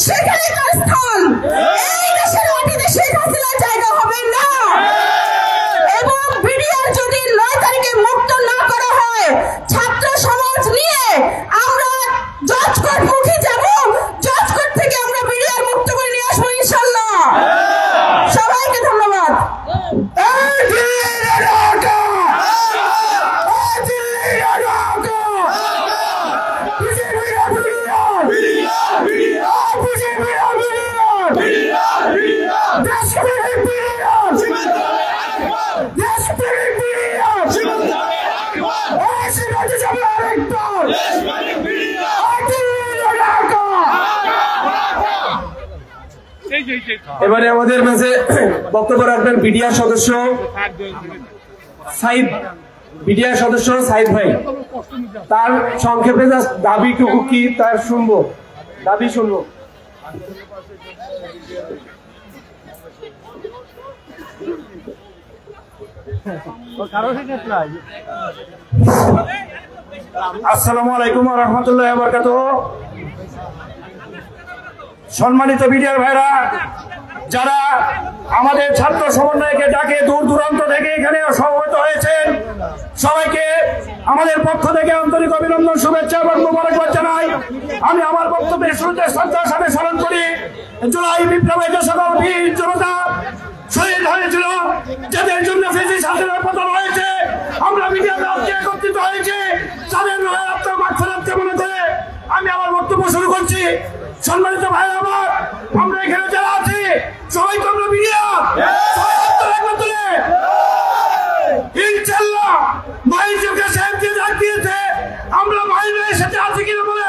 সেখানে তার স্থান। এই দেশের মাটিতে শেখ হাসিনার জায়গা হবে না। এবং বিডিআর যদি 9 তারিখে মুক্ত না করা হয়, ছাত্র সমাজ নিয়ে আমরা জজকোর্ট মুখী যাব। জজকোর্ট থেকে আমরা বিডিআর মুক্ত করে নিয়ে আসবো ইনশাআল্লাহ। সবাইকে ধন্যবাদ। এবারে আমাদের মাঝে বক্তব্য রাখবেন বিডিআর সদস্য সাইদ ভাই। তার সংক্ষেপে দাবিটুকু কি তার শুনবো। আসসালামু আলাইকুম ওয়া রাহমাতুল্লাহি ওয়া বারাকাতুহু। সম্মানিত বিডিআর ভাইরা, যারা আমাদের ছাত্র সমন্বয়কে ডাকে দূর দূরান্ত থেকে এখানে সমবেত হয়েছেন, সবাইকে আমাদের পক্ষ থেকে আন্তরিক অভিনন্দন, শুভেচ্ছা এবং মোবারকবাদ জানাই। আমি আমার বক্তব্যের শুরুতে শ্রদ্ধার সাথে স্মরণ করি জুলাই বিপ্লবে যে সকল বীর জনতা শহীদ হয়েছিল, যাদের জন্য ফেসিস হাসিনার পতন হয়েছে, আমরা বিডিআর আজকে একত্রিত হয়েছে, তাদের আত্মার মাগফিরাত কামনা করে আমি আমার বক্তব্য শুরু করছি। সম্মানিত ভাই আমার, আমরা এখানে যারা আছি সবাই তো আমরা বিডিআর, ইনশাআল্লাহ মাইজুকে সাহেবকে ডাক দিয়েছে, আমরা মাইজুকের সাথে আছি কিনা বলে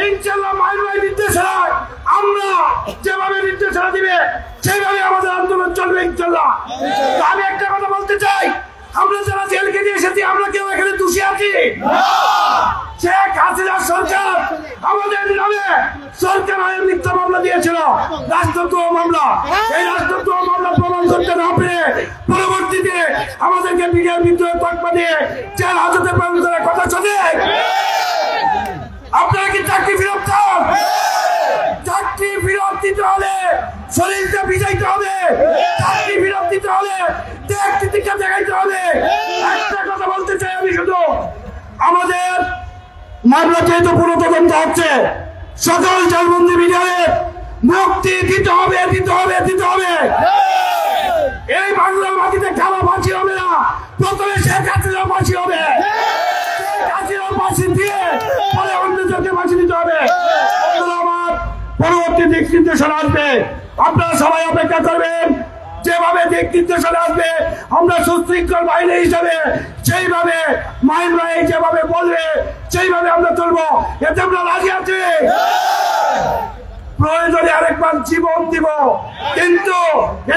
ইনশাআল্লাহ মাইজুকের নির্দেশনা আমরা যেভাবে নির্দেশনা দিবে সেইভাবে আমাদের আন্দোলন চলবে ইনশাআল্লাহ। আমি একটা কথা বলতে চাই, আমরা যারা জেল কেটে এসেছি আমরা কেউ এখানে দোষী আছি? শেখ হাসিনা সরকার আমাদের নামে সরকার আইন মিথ্যা মামলা দিয়েছিল, রাষ্ট্রদ্রোহ মামলা। এই রাষ্ট্রদ্রোহ মামলা প্রমাণ করতে না পেরে পরবর্তীতে আমাদেরকে বিডিআর বিদ্রোহের তকমা দিয়ে জেল হাজতে প্রেরণ করার কথা চলে। আপনারা কি চাকরি ফেরত চান? চাকরি ফেরত দিতে হলে শরীরটা ভিজাইতে হবে, চাকরি ফেরত দিতে হলে ত্যাগটা দেখাইতে হবে। একটা কথা বলতে চাই আমি শুধু, আমাদের মামলা যেহেতু পুরো তদন্ত হচ্ছে, সকল জলবন্দি বিডিআরের মুক্তি দিতে হবে। এই বাংলার মাটিতে কারো ফাঁসি হবে না, প্রথমে শেখ হাসিনার ফাঁসি হবে, শেখ হাসিনার ফাঁসি দিয়ে পরে অন্যদেরকে ফাঁসি দিতে হবে। আমার পরবর্তী দিক নির্দেশনা আসবে, আপনারা সবাই অপেক্ষা করবেন। যেভাবে দিক নির্দেশনা আসবে আমরা সুশৃঙ্খল বাহিনী হিসাবে সেইভাবে মাইন ভাই যেভাবে বলবে সেইভাবে আমরা চলবো। এতে আমরা রাজি আছি, প্রয়োজনে আরেকবার জীবন দিব, কিন্তু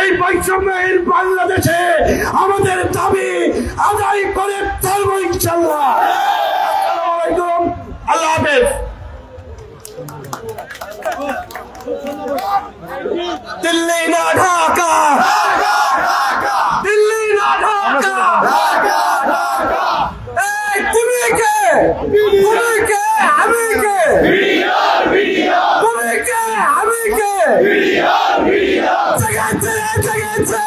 এই বৈষম্যহীন বাংলাদেশে আমাদের দাবি আদায় করে চলবো ইনশাআল্লাহ। আসসালামু আলাইকুম, আল্লাহ হাফেজ। দিল্লি না ঢাকা, দিল্লি না ঢাকা, এই তুমি কে, আমি কে, তুমি কে, আমি কে, জেগেছে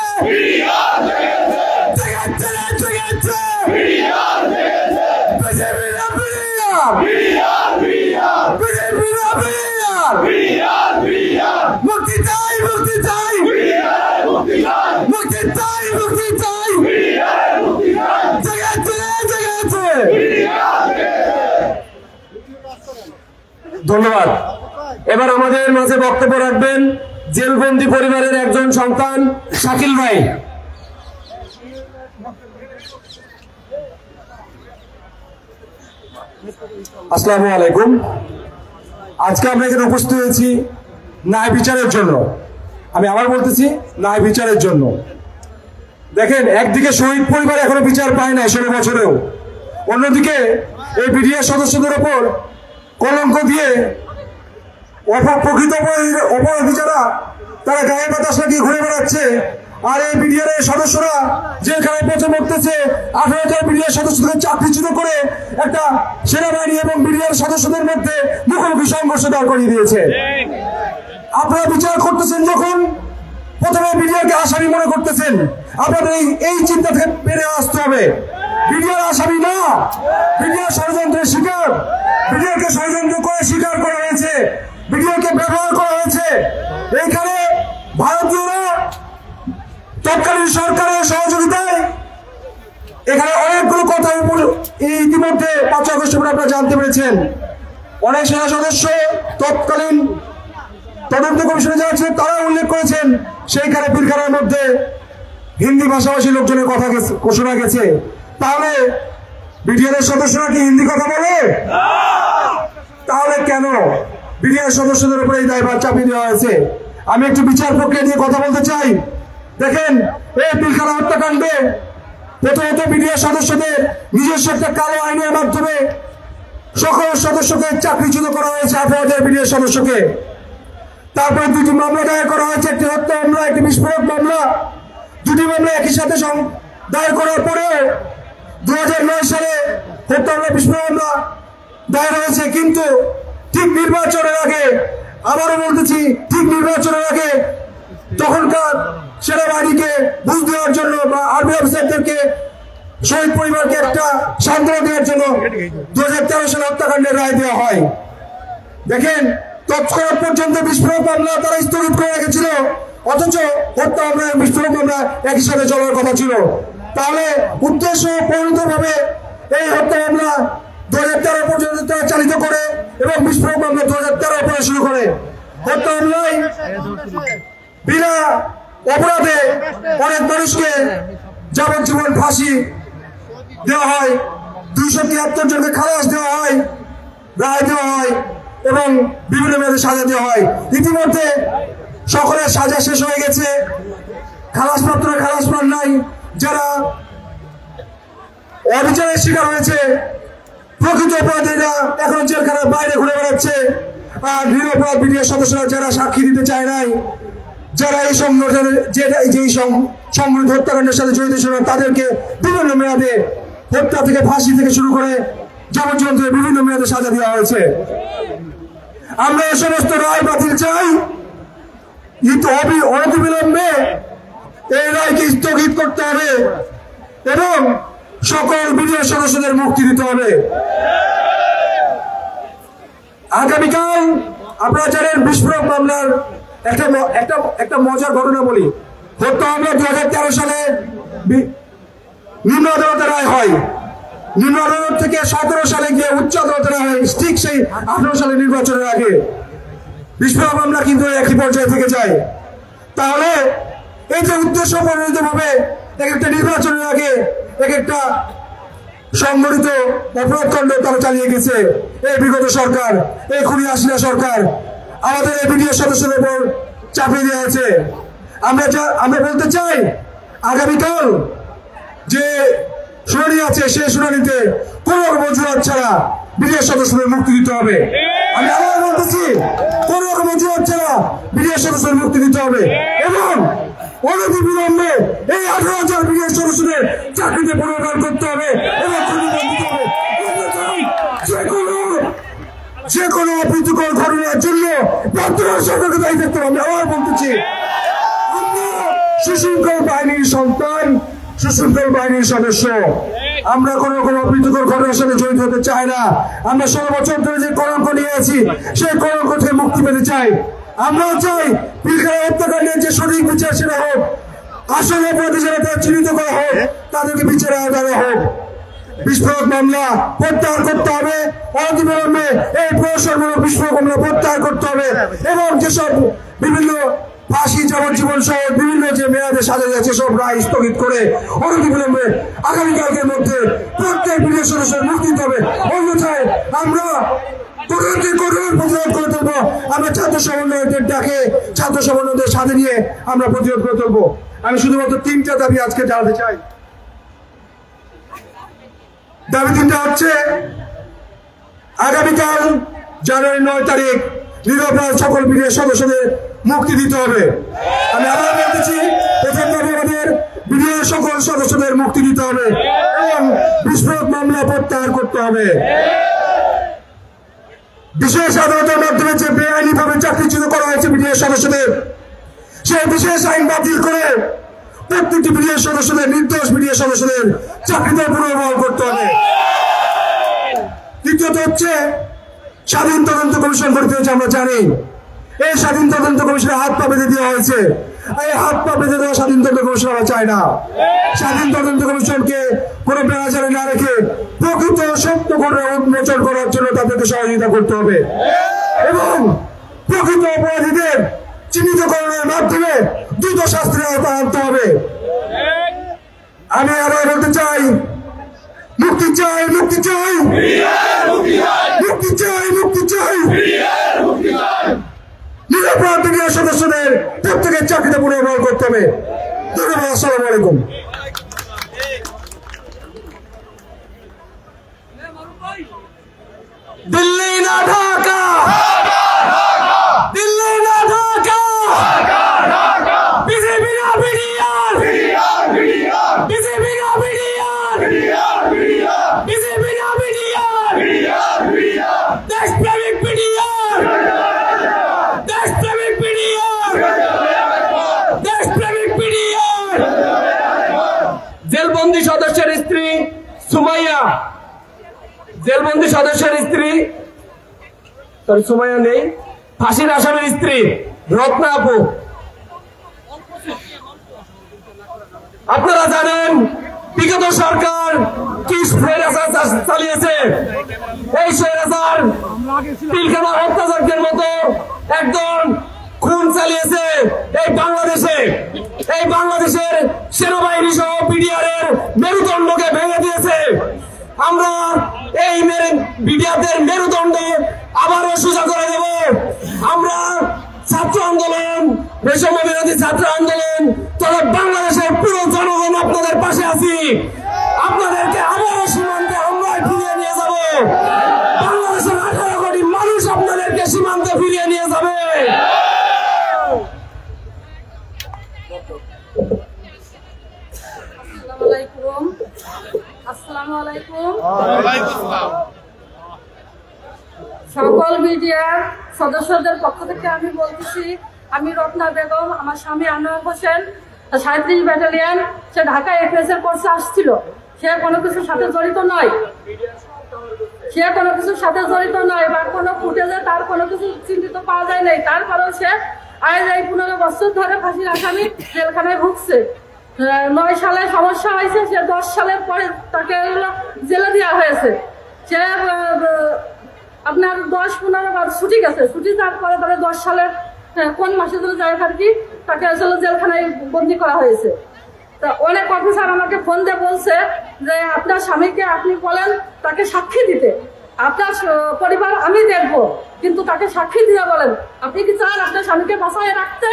মুক্তি চাই, ধন্যবাদ। এবার আমাদের মাঝে বক্তব্য রাখবেন জেলবন্দি পরিবারের একজন সন্তান শাকিল ভাই। আসসালামু আলাইকুম। আজকে আমরা এখানে উপস্থিত হয়েছি ন্যায় বিচারের জন্য। আমি আবার বলতেছি, ন্যায় বিচারের জন্য। দেখেন, একদিকে শহীদ পরিবার এখনো বিচার পায় না 16 বছরেও, অন্যদিকে এই বিডিআর সদস্যদের উপর কলঙ্ক দিয়ে প্রকৃত অপরাধী যারা তারা গায়ে বাতাস লাগিয়ে ঘুরে বেড়াচ্ছে, আর এই বিডিআর এর সদস্যরা যেখানে পৌঁছে মরতেছে 18,000 বিডিআর সদস্যদের চাকরিচ্যুত করে একটা সেনাবাহিনী এবং বিডিআর সদস্যদের মধ্যে মুখোমুখি সংঘর্ষ দাঁড় করিয়ে দিয়েছে। আপনারা বিচার করতেছেন যখন প্রথমে বিডিআরকে আসামি মনে করতেছেন, আপনাদের এই চিন্তা থেকে বেরিয়ে আসতে হবে। বিডিআর আসামি না, বিডিআর ষড়যন্ত্রের শিকার। বিডিআরকে ষড়যন্ত্র করে শিকার করা হয়েছে, বিডিআরকে ব্যবহার করা হয়েছে। এইখানে ভারতীয়রা তৎকালীন সরকারের সহযোগিতায় এখানে অনেকগুলো কথা ইতিমধ্যে 5 আগস্ট আপনারা জানতে পেরেছেন। অনেক সেনা সদস্য তৎকালীন তদন্ত কমিশনে যারা ছিলেন তারা উল্লেখ করেছেন সেইখানে পিলখানার মধ্যে হিন্দি ভাষাভাষী লোকজনের কথা শোনা গেছে। তাহলে বিডিআর এর সদস্যরা কি হিন্দি কথা বলে? তাহলে কেন বিডিআর সদস্যদের উপরে এই দায়ভার চাপিয়ে দেওয়া হয়েছে? আমি একটু বিচার প্রক্রিয়া নিয়ে কথা বলতে চাই। দেখেন, এই পিলখানা হত্যাকাণ্ডে প্রথমত বিডিআর সদস্যদের নিজস্ব একটা কালো আইনের মাধ্যমে সকল সদস্যকে চাকরিচ্যুত করা হয়েছে, 18,000 বিডিআর সদস্যকে। তারপরে 2টি মামলা দায়ের করা হয়েছে, একটি হত্যা মামলা, একটি বিস্ফোরক মামলা। 2টি মামলা একই সাথে দায়ের করার পরেও 2009 সালে হত্যা মামলা, বিস্ফোরক মামলা দায়ের হয়েছে। কিন্তু ঠিক নির্বাচনের আগে, আবারও বলতেছি, ঠিক নির্বাচনের আগে তখনকার সেনাবাহিনীকে বুঝ দেওয়ার জন্য বা আর্মি অফিসারদেরকে, শহীদ পরিবারকে একটা সান্ত্বনা দেওয়ার জন্য 2013 সালে হত্যাকাণ্ডের রায় দেওয়া হয়। দেখেন, তৎক্ষণাৎ পর্যন্ত বিস্ফোরক মামলা তারা স্থগিত করে রেখেছিল, অথচ হত্যা মামলা বিস্ফোরক মামলা একই সাথে চলার কথা ছিল। তাহলে উদ্দেশ্য প্রণীতভাবে এই হত্যা মামলা 2013 পর্যন্ত তারা চালিত করে এবং বিস্ফোরক মামলা 2013 পরে শুরু করে। হত্যা মামলায় বিনা অপরাধে অনেক মানুষকে যাবজ্জীবন ফাঁসি দেওয়া হয়, 273 জনকে খালাস দেওয়া হয়, রায় দেওয়া হয় এবং বিভিন্ন মেয়াদে সাজা দেওয়া হয়। ইতিমধ্যে সকলের সাজা শেষ হয়ে গেছে, খালাসপত্র খালাস পান নাই। যারা অবিচারের শিকার হয়েছে, প্রকৃত অপরাধীরা এখন জেলখানার বাইরে ঘুরে বেড়াচ্ছে। আর নিরপরাধ বিডিআর সদস্যরা যারা সাক্ষী দিতে চায় নাই, যারা এই সংগঠনের সংগঠিত হত্যাকাণ্ডের সাথে জড়িত ছিল তাদেরকে বিভিন্ন মেয়াদে হত্যা থেকে ফাঁসি থেকে শুরু করে যাবজ্জীবন থেকে বিভিন্ন মেয়াদে সাজা দেওয়া হয়েছে। আমরা এই সমস্ত রায় বাতিল চাই, কিন্তু অনতিবিলম্বে এই রায়কে স্থগিত করতে হবে এবং সকল বিডিআর সদস্যদের মুক্তি দিতে হবে। আগামীকাল আপনারা জানেন বিস্ফোরক মামলার একটা মজার ঘটনা বলি। হত্যা মামলা 2013 সালে নিম্ন আদালতে রায় হয়, নিম্ন আদালত থেকে 17 সালে গিয়ে উচ্চ আদালতে রায় হয়, ঠিক সেই 18 সালে নির্বাচনের আগে। বিস্ফোরক মামলা কিন্তু একই পর্যায়ে থেকে যায়। তাহলে এই যে উদ্দেশ্য প্রণীতভাবে এক একটা নির্বাচনের আগে এক একটা সংগঠিত অপরাধকাণ্ড তারা চালিয়ে গেছে এই বিগত সরকার, এই খুনি হাসিনা সরকার আমাদের এই বিডিআর সদস্যদের উপর চাপিয়ে দেওয়া হয়েছে। আমরা বলতে চাই, আগামীকাল যে শুনানি আছে সেই শুনানিতে কোন রকম অজুহাত ছাড়া বিডিআর সদস্যদের মুক্তি দিতে হবে। আমি আবার বলতেছি, কোন রকম অজুহাত ছাড়া বিডিআর সদস্যদের মুক্তি দিতে হবে এবং অনতিবিলম্বে এই 18,000 বিডিআর সদস্যদের চাকরিতে পুনর্বহাল করতে হবে এবং যে কোনো অপ্রীতিকর ঘটনার জন্য বর্তমান সরকারকে দায়ী থাকতে হবে। আমি আবার বলতেছি, আমরা সুশৃঙ্খল বাহিনীর সন্তান, সুশৃঙ্খল বাহিনীর সদস্য। আমরা কোন অপ্রীতিকর ঘটনার সাথে জড়িত হতে চাই না। আমরা 16 বছর ধরে যে কলঙ্ক নিয়ে আছি সেই কলঙ্ক থেকে মুক্তি পেতে চাই। আমরাও চাই পিলখানা হত্যাকাণ্ডের যে সঠিক বিচার সেটা হোক, আসল অপরাধী যারা তারা চিহ্নিত করা হোক, তাদেরকে বিচারে আওতায় হোক। বিস্ফোরক মামলা প্রত্যাহার করতে হবে, অনতিবিলম্বে এই প্রহসনমূলক বিস্ফোরক মামলা প্রত্যাহার করতে হবে এবং যেসব বিভিন্ন ফাঁসি, যাবজ্জীবন সহ বিভিন্ন যে মেয়াদে সাজা যাচ্ছে সব রায় স্থগিত করে অনতিবিলম্বে আগামীকালকের মধ্যে প্রত্যেক বিডিআর সদস্যের মুক্তি দিতে হবে। অন্যথায় আমরা কঠোর প্রতিরোধ করে তুলবো। আমরা ছাত্র সমন্বয়কদের ডাকে, ছাত্র সমন্বয়কদের সাথে নিয়ে আমরা প্রতিরোধ করে তুলবো। আমি শুধুমাত্র 3টা দাবি আজকে জানাতে চাই। দাবি 3টা হচ্ছে, আগামীকাল জানুয়ারি 9 তারিখ নিরপরাধ সকল বিডিআর সদস্যদের মুক্তি দিতে হবে। আমি আবার বলতেছি, প্রথম দাবি বিডিআর সকল সদস্যদের মুক্তি দিতে হবে এবং বিস্ফোরক মামলা প্রত্যাহার করতে হবে। বিশেষ আদালতের মাধ্যমে যে বেআইনিভাবে চাকরিচ্যুত করা হয়েছে বিডিআর সদস্যদের, সেই বিশেষ আইন বাতিল করে প্রত্যেকটি বিডিআর সদস্যদের, নির্দোষ বিডিআর সদস্যদের চাকরিতে পুনর্বহাল করতে হবে। দ্বিতীয়ত হচ্ছে স্বাধীন তদন্ত কমিশন গঠিত হয়েছে। আমরা জানি এই স্বাধীন তদন্ত কমিশনের হাত পা বেঁধে দেওয়া হয়েছে। এই হাত পা বেঁধে দেওয়া স্বাধীন তদন্ত কমিশন আমরা চাই না। স্বাধীন তদন্ত কমিশনকে কোনো বেড়াচারে না রেখে প্রকৃত সত্য ঘটনা উন্মোচন করার জন্য তাদেরকে সহযোগিতা করতে হবে এবং প্রকৃত অপরাধীদের চিহ্নিতকরণের মাধ্যমে দ্রুত শাস্তির আওতায় আনতে হবে। আমি আবার বলতে চাই, মুক্তি চাই, মুক্তি চাই, মুক্তি চাই, মুক্তি চাই। নিরাপরাধ বিডিআর সদস্যদের প্রত্যেকের চাকরিতে পুনর্বহাল করতে হবে। ধন্যবাদ। আসসালামু আলাইকুম। দিল্লি না ঢাকা, দিল্লি না ঢাকা, বিজেপি না বিডিআর, বিজেপি না বিডিআর, বিজেপি না বিডিআর, দেশপ্রেমিক বিডিআর, দেশপ্রেমিক বিডিআর, দেশপ্রেমিক বিডিআর। জেলবন্দি সদস্যের স্ত্রী সুমাইয়া, জেলবন্দি সদস্যের স্ত্রী, সরি সুমাইয়া নেই, ফাঁসির আসামির স্ত্রী রত্না আপু। আপনারা জানেন বিগত সরকার কি স্বৈরাচার চালিয়েছে। এই স্বৈরাচার পিলখানা হত্যাযজ্ঞের মতো একদম খুন চালিয়েছে এই বাংলাদেশে। এই বাংলাদেশের সেনাবাহিনী সহ বিডিআরের মেরুদণ্ডকে ভেঙে দিয়েছে। আমরা এই বিডিআরদের মেরুদণ্ড আবারও সোজা করে দেব। আমরা ছাত্র আন্দোলন, বৈষম্য বিরোধী ছাত্র আন্দোলন তথা বাংলাদেশের পুরো জনগণ আপনাদের পাশে আছি। আপনাদেরকে আবারও সীমান্তে আমরা ফিরিয়ে নিয়ে যাব। বাংলাদেশের 18 কোটি মানুষ আপনাদেরকে সীমান্তে ফিরিয়ে নিয়ে যাবে। আসসালামু আলাইকুম। সকল বিডিআর সদস্যদের পক্ষ থেকে আমি বলতেছি, আমি রত্না বেগম, আমার স্বামী আনোয়ার হোসেন, 37 ব্যাটালিয়ন, সে ঢাকা এফএস এর কোর্সে আসছিল। সে কোনো কিছুর সাথে জড়িত নয়, সে কোনো কিছুর সাথে জড়িত নয় বা কোনো ফুটেজে তার কোনো কিছু চিহ্নিত পাওয়া যায় নাই। তারপরেও সে আজ এই 15 বছর ধরে ফাঁসির আসামি জেলখানায় ভুগছে। 9 সালে সমস্যা হয়েছে, সে 10 সালের পরে তাকে জেলে দেওয়া হয়েছে। সে আপনার 10-15 বার ছুটি গেছে, ছুটি যাওয়ার পরে তাহলে 10 সালের কোন মাসে ধরে যায় আর কি তাকে আসলে জেলখানায় বন্দি করা হয়েছে। তা অনেক অফিসার আমাকে ফোন দিয়ে বলছে যে আপনার স্বামীকে আপনি বলেন তাকে সাক্ষী দিতে, আপনার পরিবার আমি দেখবো, কিন্তু তাকে সাক্ষী দিয়ে বলেন। আপনি কি চান আপনার স্বামীকে বাঁচায় রাখতে?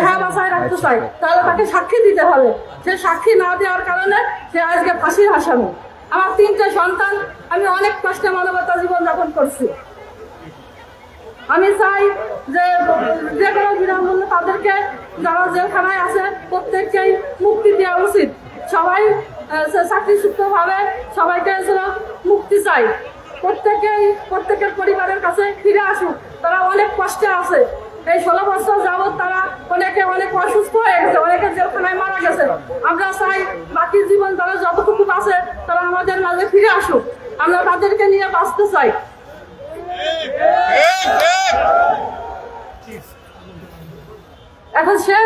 হ্যাঁ, বাঁচায় রাখতে চাই, তাহলে তাকে সাক্ষী দিতে হবে। সে সাক্ষী না দেওয়ার কারণে সে আজকে ফাঁসির আসামি। আমার 3টে সন্তান, আমি অনেক কষ্টে মানবতা জীবন যাপন করছি। আমি চাই যে যে কোনো বিনামূল্যে তাদেরকে যারা জেলখানায় আছে প্রত্যেককেই মুক্তি দেওয়া উচিত। সবাই চাকরিচ্যুতভাবে সবাইকে মুক্তি চাই। প্রত্যেকের পরিবারের কাছে ফিরে আসুক। তারা অনেক কষ্টে আছে। এই 16 বছর যাবৎ তারা অনেক অসুস্থ হয়ে গেছে, অনেকে জেলখানায় মারা গেছে। আমরা চাই বাকি জীবন তারা যতটুকু আছে তারা আমাদের মাঝে ফিরে আসুক। আমরা তাদেরকে নিয়ে বাঁচতে চাই। এখন সে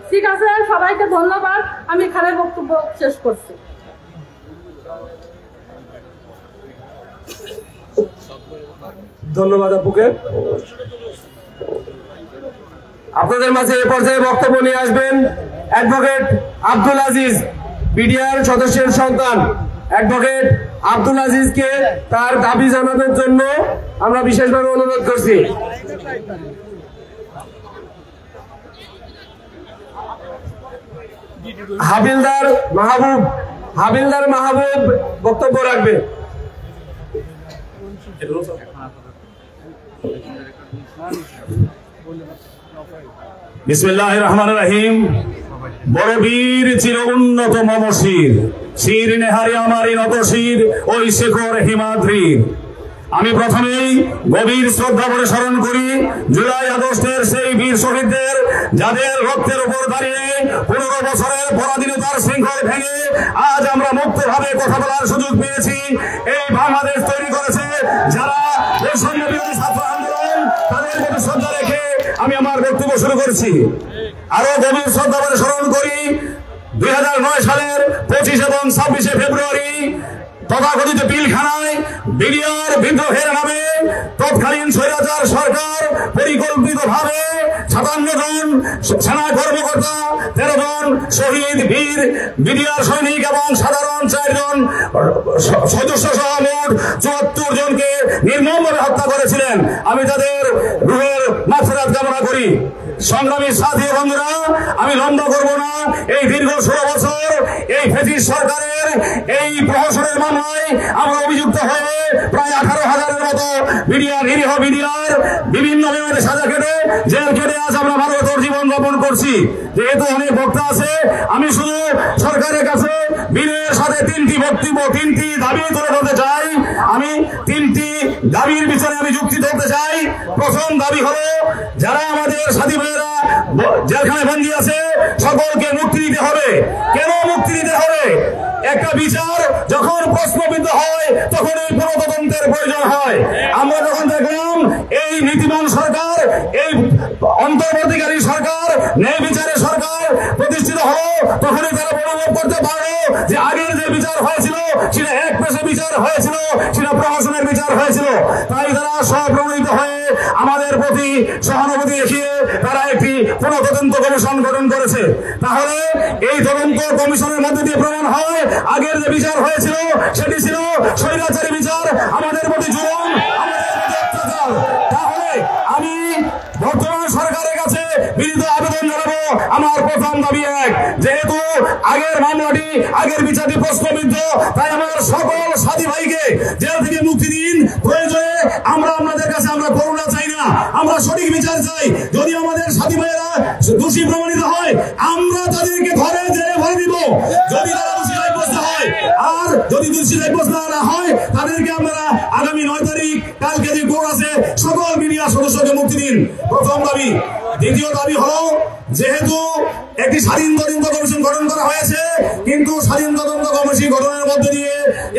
ঠিক আছে, সবাইকে ধন্যবাদ। আমি এখানে বক্তব্য শেষ করছি। ধন্যবাদ আপুকে। আপনাদের মাঝে এ পর্যায়ে বক্তব্য নিয়ে আসবেন অ্যাডভোকেট আব্দুল আজিজ, বিডিআর সদস্যের সন্তান। অ্যাডভোকেট আব্দুল আজিজকে তার দাবি জানানোর জন্য আমরা বিশেষভাবে অনুরোধ করছি। হাবিলদার মাহবুব বক্তব্য রাখবে। বিসমিল্লাহির রহমানির রহিম। বড় বীর চির উন্নত মম শির, শির নেহারি আমারি নত শির, ওই শেখর হিমাদ্রির। আমি প্রথমেই গভীর শ্রদ্ধা করে স্মরণ করি জুলাই আগস্টের সেই বীর শহীদদের, যাদের রক্তের উপর দাঁড়িয়ে 15 বছরের পরাধীনতার শৃঙ্খল ভেঙে আজ আমরা মুক্তভাবে কথা বলার সুযোগ পেয়েছি। এই বাংলাদেশ তৈরি করেছে যারা বৈষম্য বিরোধী ছাত্র আন্দোলন, তাদের প্রতি শ্রদ্ধা রেখে আমি আমার বক্তব্য শুরু করছি। আরো গভীর শ্রদ্ধা করে স্মরণ করি 2009 সালের 25 এবং 26 ফেব্রুয়ারি তথাকথিত পিলখানায় বিডিআর বিদ্রোহের নামে তৎকালীন স্বৈরাচার সরকার পরিকল্পিতভাবে 57 জন সেনা কর্মকর্তা, 13 জন শহীদ বীর বিডিআর সৈনিক এবং সাধারণ 4 জন সদস্য সহ মোট 74 জনকে নির্মমভাবে হত্যা করেছিলেন। আমি তাদের রুহের মাগফিরাত কামনা করি। সংগ্রামী সাথী বন্ধুরা, আমি লম্বা করব না। এই দীর্ঘ 16 বছর এই ফ্যাসিস্ট সরকারের এই প্রহসনের মামলায় আমরা অভিযুক্ত হয়ে প্রায় 18,000-এর মতো নিরীহ বিডিআর বিভিন্ন মেয়াদে সাজা কেটে জেল কেটে আজ আমরা মানবতর জীবন যাপন করছি। যেহেতু অনেক বক্তা আছে, আমি শুধু সরকারের কাছে বিনয়ের সাথে 3টি বক্তব্য, 3টি দাবি তুলে ধরতে চাই। আমি 3টি দাবির বিচারে আমি যুক্তি ধরতে চাই। প্রথম দাবি হলো, যারা আমাদের সাথী ভাইয়েরা জেলখানায় বন্দী আছে সকলকে মুক্তি দিতে হবে। কেন মুক্তি দিতে হবে? একটা বিচার যখন প্রশ্নবিদ্ধ হয় তখন এই পুনঃতদন্তের প্রয়োজন হয়। আমরা যখন দেখলাম এই নীতিবান সরকার, এই অন্তর্বর্তীকালীন সরকার, ন্যায় বিচারের সরকার প্রতিষ্ঠিত হলো, তখনই তারা অনুভব করতে পারলো যে আগের যে বিচার হয়েছিল সেটা এক পেশে বিচার হয়েছিল, সেটা প্রশাসনের বিচার হয়েছিল। তাই তারা স্বপ্রণোদিত হয়ে আমাদের প্রতি সহানুভূতি দেখিয়ে তারা একটি পুনঃতদন্ত কমিশন গঠন করেছে। তাহলে এই তদন্ত কমিশনের মধ্যে দিয়ে প্রমাণ হয় আগের যে বিচার হয়েছিল সেটি ছিল স্বৈরাচারী বিচার, আমাদের প্রতি জুলুম, আমাদের প্রতি অত্যাচার। তাহলে আমি বর্তমান সরকারের কাছে বিনীত আবেদন জানাবো। আমার প্রথম দাবি এক, যেহেতু আগের মামলাটি, আগের বিচারটি প্রশ্নবিদ্ধ, তাই আমার সকল সাথী ভাইকে জেল থেকে মুক্তি দিন। প্রয়োজনে আমরা আপনাদের কাছে আমরা করুণা চাই না, আমরা সঠিক বিচার চাই। যদি আমাদের সাথী ভাইয়েরা দোষী প্রমাণিত হয় আমরা তাদেরকে ধরে জেলে ভরে দিব, যদি তারা দোষী সাব্যস্ত হয়। আর যদি দোষী সাব্যস্ত না হয় তাদেরকে আপনারা আগামী 9 তারিখ, কালকে যে কোর্ট আছে, সকল মিডিয়া সদস্যকে মুক্তি দিন। প্রথম দাবি। দ্বিতীয় দাবি হলো, যেহেতু একটি স্বাধীন তদন্ত কমিশন গঠন করা হয়েছে, কিন্তু স্বাধীন তদন্ত কমিশন গঠনের মধ্যে দিয়ে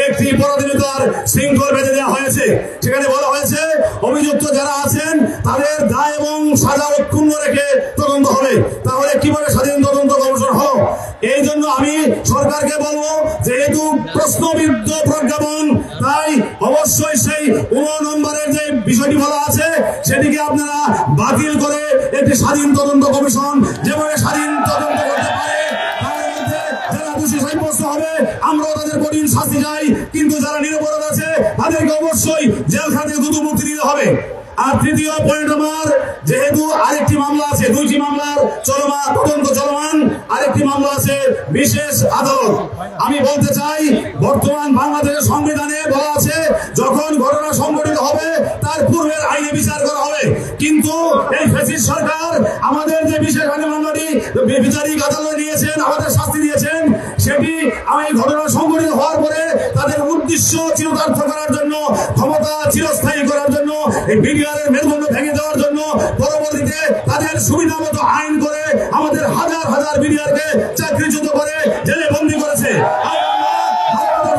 একটি পরাধীনতার শৃঙ্খল বেঁধে দেওয়া হয়েছে। সেখানে বলা হয়েছে অভিযুক্ত যারা আছেন তাদের দায় এবং সাজা অক্ষুণ্ণ রেখে তদন্ত হবে। তাহলে কিভাবে স্বাধীন তদন্ত কমিশন হলো? এই জন্য আমি সরকারকে বলবো, যেহেতু প্রশ্নবিদ্ধ প্রজ্ঞাপন, তাই অবশ্যই সেই 19 নম্বরের যে বিষয়টি বলা আছে সেটিকে আপনারা বাতিল করে একটি স্বাধীন তদন্ত কমিশন যেভাবে স্বাধীন তদন্ত করতে পারে, তাদের মধ্যে যারা দোষী সাব্যস্ত হবে আমরাও তাদের কঠিন শাস্তি চাই, কিন্তু যারা নিরপরাধ আছে তাদেরকে অবশ্যই জেলখানা থেকে দ্রুত মুক্তি দিতে হবে। আর তৃতীয় পয়েন্ট আমার, যেহেতু আরেকটি মামলা আছে, 2টি মামলার তদন্ত চলমান, আরেকটি মামলা আছে বিশেষ আদালত। আমি বলতে চাই, বর্তমান বাংলাদেশের সংবিধানে বলা আছে যখন ঘটনা সংঘটিত হবে তার পূর্বের আইনে বিচার করা হবে। কিন্তু এই ফ্যাসিস্ট সরকার আমাদের যে বিশেষ আইনি মামলাটি বিচারিক আদালতে নিয়েছেন, আমাদের শাস্তি দিয়েছেন, সেটি এই ঘটনা সংঘটিত হওয়ার পরে তাদের উদ্দেশ্য চিরতার্থ করার জন্য, ক্ষমতা চিরস্থায়ী করার জন্য, এই বিডিআরের মেরুদণ্ড ভেঙে দেওয়ার জন্য পরবর্তীতে তাদের সুবিধা মতো আইন করে আমাদের হাজার হাজার বিডিআরকে চাকরিচ্যুত করে জেলে বন্দী করেছে।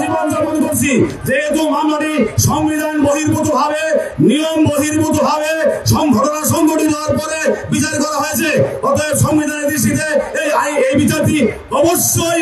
জীবন যাপন করছি। যেহেতু মামলাটি সংবিধান বহির্ভূত ভাবে, নিয়ম বহির্ভূত ভাবে ঘটনা সংঘটিত হওয়ার পরে বিচার করা হয়েছে, অতএব সংবিধানের দৃষ্টিতে এই বিচারটি অবশ্যই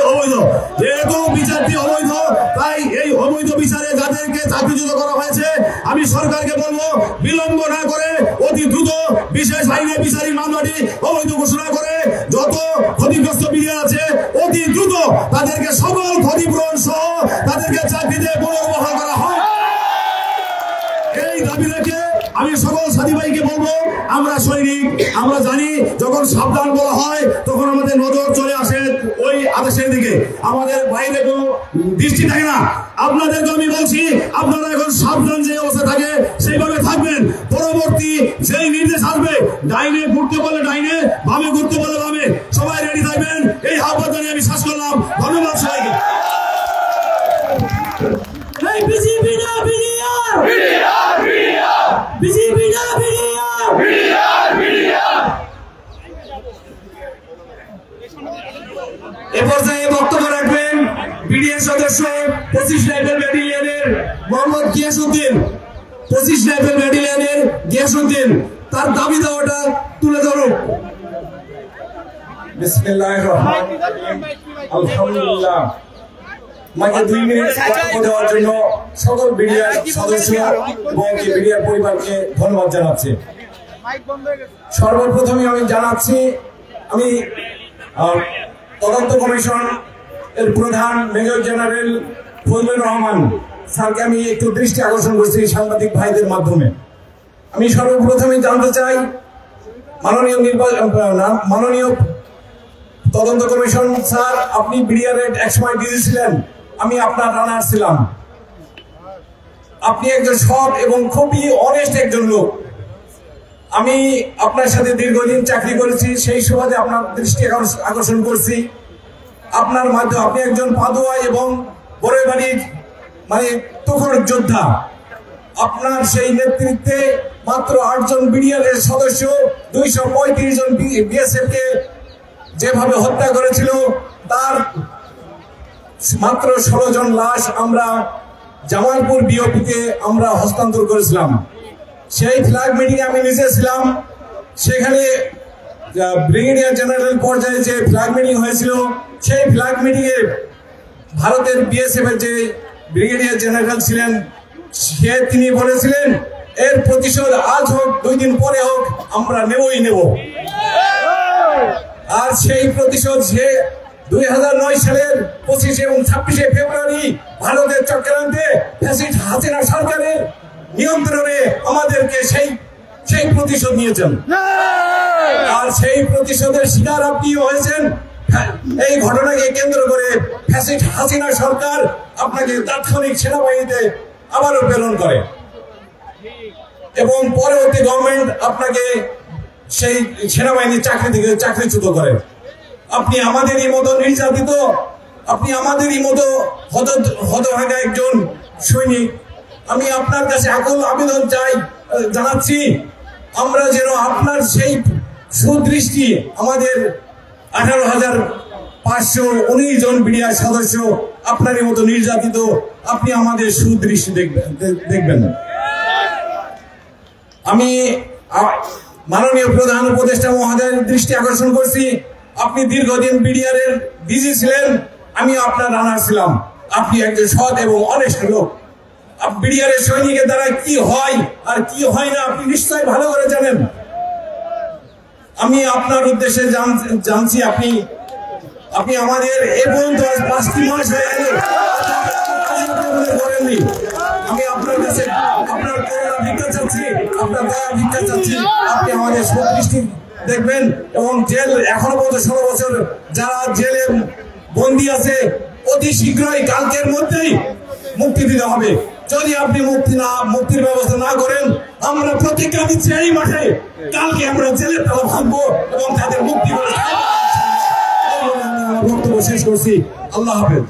অবৈধ। যেহেতু বিচারটি অবৈধ, তাই এই অবৈধ বিচারে যাদেরকে চাকরিচ্যুত করা হয়েছে আমি সরকারকে বলবো, বিলম্ব না করে অতি দ্রুত বিশেষ আইনে বিচারিক মামলাটি অবৈধ ঘোষণা করে যত ক্ষতিগ্রস্ত বিডিআর আছে অতি দ্রুত তাদেরকে সকল ক্ষতিপূরণ সহ তাদেরকে চাকরিতে পুনর্বহাল করা হয়। এই দাবি রেখে আমি সকল সাথী ভাইকে বলবো, আমরা সৈনিক, আমরা জানি যখন সাবধান বলা হয় তখন আমাদের নজর চলে আসে ওই আদেশের দিকে, আমাদের বাইরে কোনো দৃষ্টি থাকে না। আপনাদেরকে আমি বলছি, আপনারা এখন সাবধান যে অবস্থা থাকে সেইভাবে থাকবেন। পরবর্তী যেই নির্দেশ আসবে ডাইনে ঘুরতে বলে ডাইনে, বামে ঘুরতে বলে বামে, সবাই রেডি থাকবেন। এই আহ্বান জানিয়ে আমি শেষ করলাম। ধন্যবাদ সবাইকে। বিজেপি না বিডিআর, বিজেপি না বিডিআর। এ পর্যায়ে বক্তব্য রাখবেন বিডিআর সদস্য 25 রাইফেল ব্যাটালিয়নের মোহাম্মদ গিয়াসউদ্দিন। 25 রাইফেল ব্যাটালিয়নের গিয়াসউদ্দিন তার দাবি দেওয়াটা তুলে ধরুন। বিসমিল্লাহির রহমানির রহিম। আলহামদুলিল্লাহ। মাকে 2 মিনিট বক্তব্য দেওয়ার জন্য সকল বিডিআর সদস্য এবং বিডিআর পরিবারকে ধন্যবাদ জানাচ্ছি। সর্বপ্রথমে আমি জানাচ্ছি, আমি তদন্ত কমিশন এর প্রধান মেজর জেনারেল ফজলুর রহমান স্যারকে আমি একটু দৃষ্টি আকর্ষণ করছি সাংবাদিক ভাইদের মাধ্যমে। আমি সর্বপ্রথমে জানতে চাই, মাননীয় তদন্ত কমিশন স্যার, আপনি বিডিআর-এর একসময় ডিজি ছিলেন, আমি আপনার রানার ছিলাম। আপনি একজন সৎ এবং খুবই অনেস্ট একজন লোক। আমি আপনার সাথে দীর্ঘদিন চাকরি করেছি, সেই সুবাদে আপনার দৃষ্টি আকর্ষণ করছি। আপনার মাধ্যমে আপনি একজন পাদুয়া এবং বড়ই বাড়ির তুখর যোদ্ধা। আপনার সেই নেতৃত্বে মাত্র 8 জন বিডিআর-এর সদস্য 235 জন বিএসএফ-কে যেভাবে হত্যা করেছিল, তার মাত্র 16 জন লাশ আমরা জামালপুর বিওপিতে আমরা হস্তান্তর করেছিলাম। সেই ফ্ল্যাগ মিটিং আমি নিজে ছিলাম। সেখানে ব্রিগেডিয়ার জেনারেল পর্যায়ে যে ফ্ল্যাগ মিটিং হয়েছিল, সেই ফ্ল্যাগ মিটিং এ ভারতের বিএসএফ এর যে ব্রিগেডিয়ার জেনারেল ছিলেন, তিনি বলেছিলেন এর প্রতিশোধ আজ হোক 2 দিন পরে হোক আমরা নেবই নেব। আর সেই প্রতিশোধ সে 2009 সালের 25 এবং 26 ফেব্রুয়ারি ভারতের চক্রান্তে ফ্যাসিস্ট হাসিনা সরকারের নিয়ন্ত্রণে আমাদেরকে সেই প্রতিশোধ নিয়েছেন। আর সেই প্রতিশোধের শিকার আপনিও হয়েছেন। এই ঘটনাকে কেন্দ্র করে ফ্যাসিস্ট হাসিনা সরকার আপনাকে তাৎক্ষণিক সেনাবাহিনীতে আবারও প্রেরণ করে এবং পরবর্তী গভর্নমেন্ট আপনাকে সেই সেনাবাহিনীর চাকরি থেকে চাকরিচ্যুত করে। আপনি আমাদেরই মতো নির্যাতিত, আপনি আমাদেরই মতো হতভাগা একজন সৈনিক। আমি আপনার কাছে আকুল আবেদন জানাচ্ছি, আমরা যেন আপনার সেই সুদৃষ্টি, আমাদের 18,519 জন বিডিআর সদস্য আপনারই মতো নির্যাতিত, আপনি আমাদের সুদৃষ্টি দেখবেন। আমি মাননীয় প্রধান উপদেষ্টা মহোদয়ের দৃষ্টি আকর্ষণ করছি, আপনি দীর্ঘদিন বিডিআর-এর ডিজি ছিলেন, আমি আপনার রানার ছিলাম। আপনি একজন সৎ এবং অনেস্ট লোক। বিডিআর-এর সৈনিকের দ্বারা কি হয় আর কি হয় না আপনি নিশ্চয়ই ভালো করে জানেন। আমি আপনার উদ্দেশ্যে জানছি, আপনি আমাদের এ পর্যন্ত 5টি মাস হয়ে গেল করেননি। আমি আপনার কাছে আপনার করুণা ভিক্ষা চাচ্ছি, আপনার দয়া ভিক্ষা চাচ্ছি, আপনি আমাদের সুদৃষ্টি দেখবেন। এবং জেল এখনো পর্যন্ত 16 বছর যারা জেলে বন্দী আছে, অতি শীঘ্রই কালকের মধ্যেই মুক্তি দিতে হবে। যদি আপনি মুক্তির ব্যবস্থা না করেন, আমরা প্রতিজ্ঞা দিচ্ছি এই মাঠে কালকে আমরা জেলের তালা ভাঙবো এবং তাদের মুক্তি বক্তব্য শেষ করছি। আল্লাহ হাফেজ।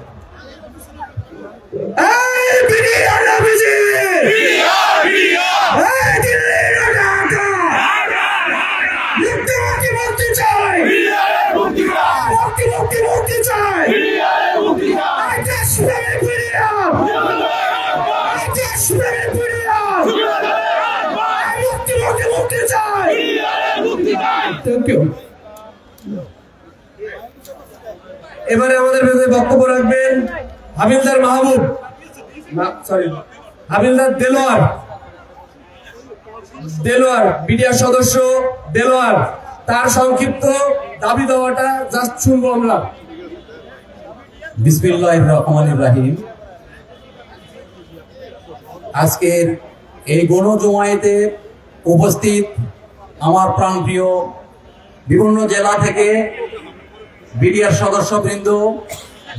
এবারে আমাদের মধ্যে বক্তব্য রাখবেন হাবিলদার হাবিলদার দেলোয়ার বিডিআর সদস্য দেলোয়ার। তার সংক্ষিপ্ত দাবি দেওয়াটা জাস্ট শুনবো আমরা। বিসমিল্লাহির রহমানির রহিম। আজকের এই গণজমায়েতে উপস্থিত আমার প্রাণপ্রিয় বিভিন্ন জেলা থেকে বিডিআর সদস্যবৃন্দ,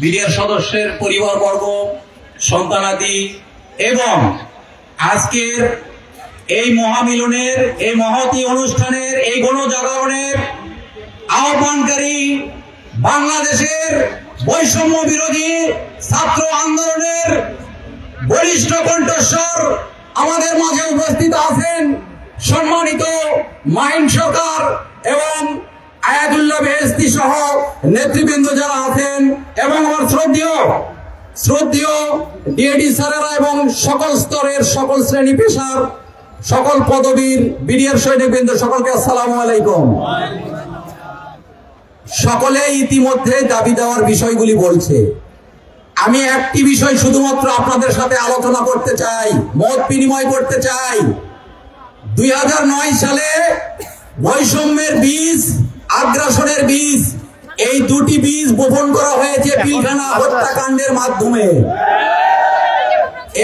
বিডিআর সদস্যের পরিবারবর্গ, সন্তানাদি এবং আজকের এই মহামিলনের, এই মহতী অনুষ্ঠানের, এই গণজাগরণের আহ্বানকারী বাংলাদেশের বৈষম্য বিরোধী ছাত্র আন্দোলনের বলিষ্ঠ কণ্ঠস্বর আমাদের মাঝে উপস্থিত আছেন সম্মানিত মাহিন সরকার এবং আয়াতুল্লাহ বেহেশতি সহ নেতৃবৃন্দ যারা আছেন, এবং আমার শ্রদ্ধেয় ডিএডি স্যারেরা এবং সকল স্তরের সকল শ্রেণী পেশার সকল পদবীর বিডিআর সৈনিকবৃন্দ, সকলকে আসসালামু আলাইকুম। সকলে ইতিমধ্যে দাবি দেওয়ার বিষয়গুলি বলছে। আমি একটি বিষয় শুধুমাত্র আপনাদের সাথে আলোচনা করতে চাই, মত বিনিময় করতে চাই। 2009 সালে বৈষম্যের বীজ, আগ্রাসনের বীজ, এই দুটি বীজ বপন করা হয়েছে পিলখানা হত্যাকাণ্ডের মাধ্যমে।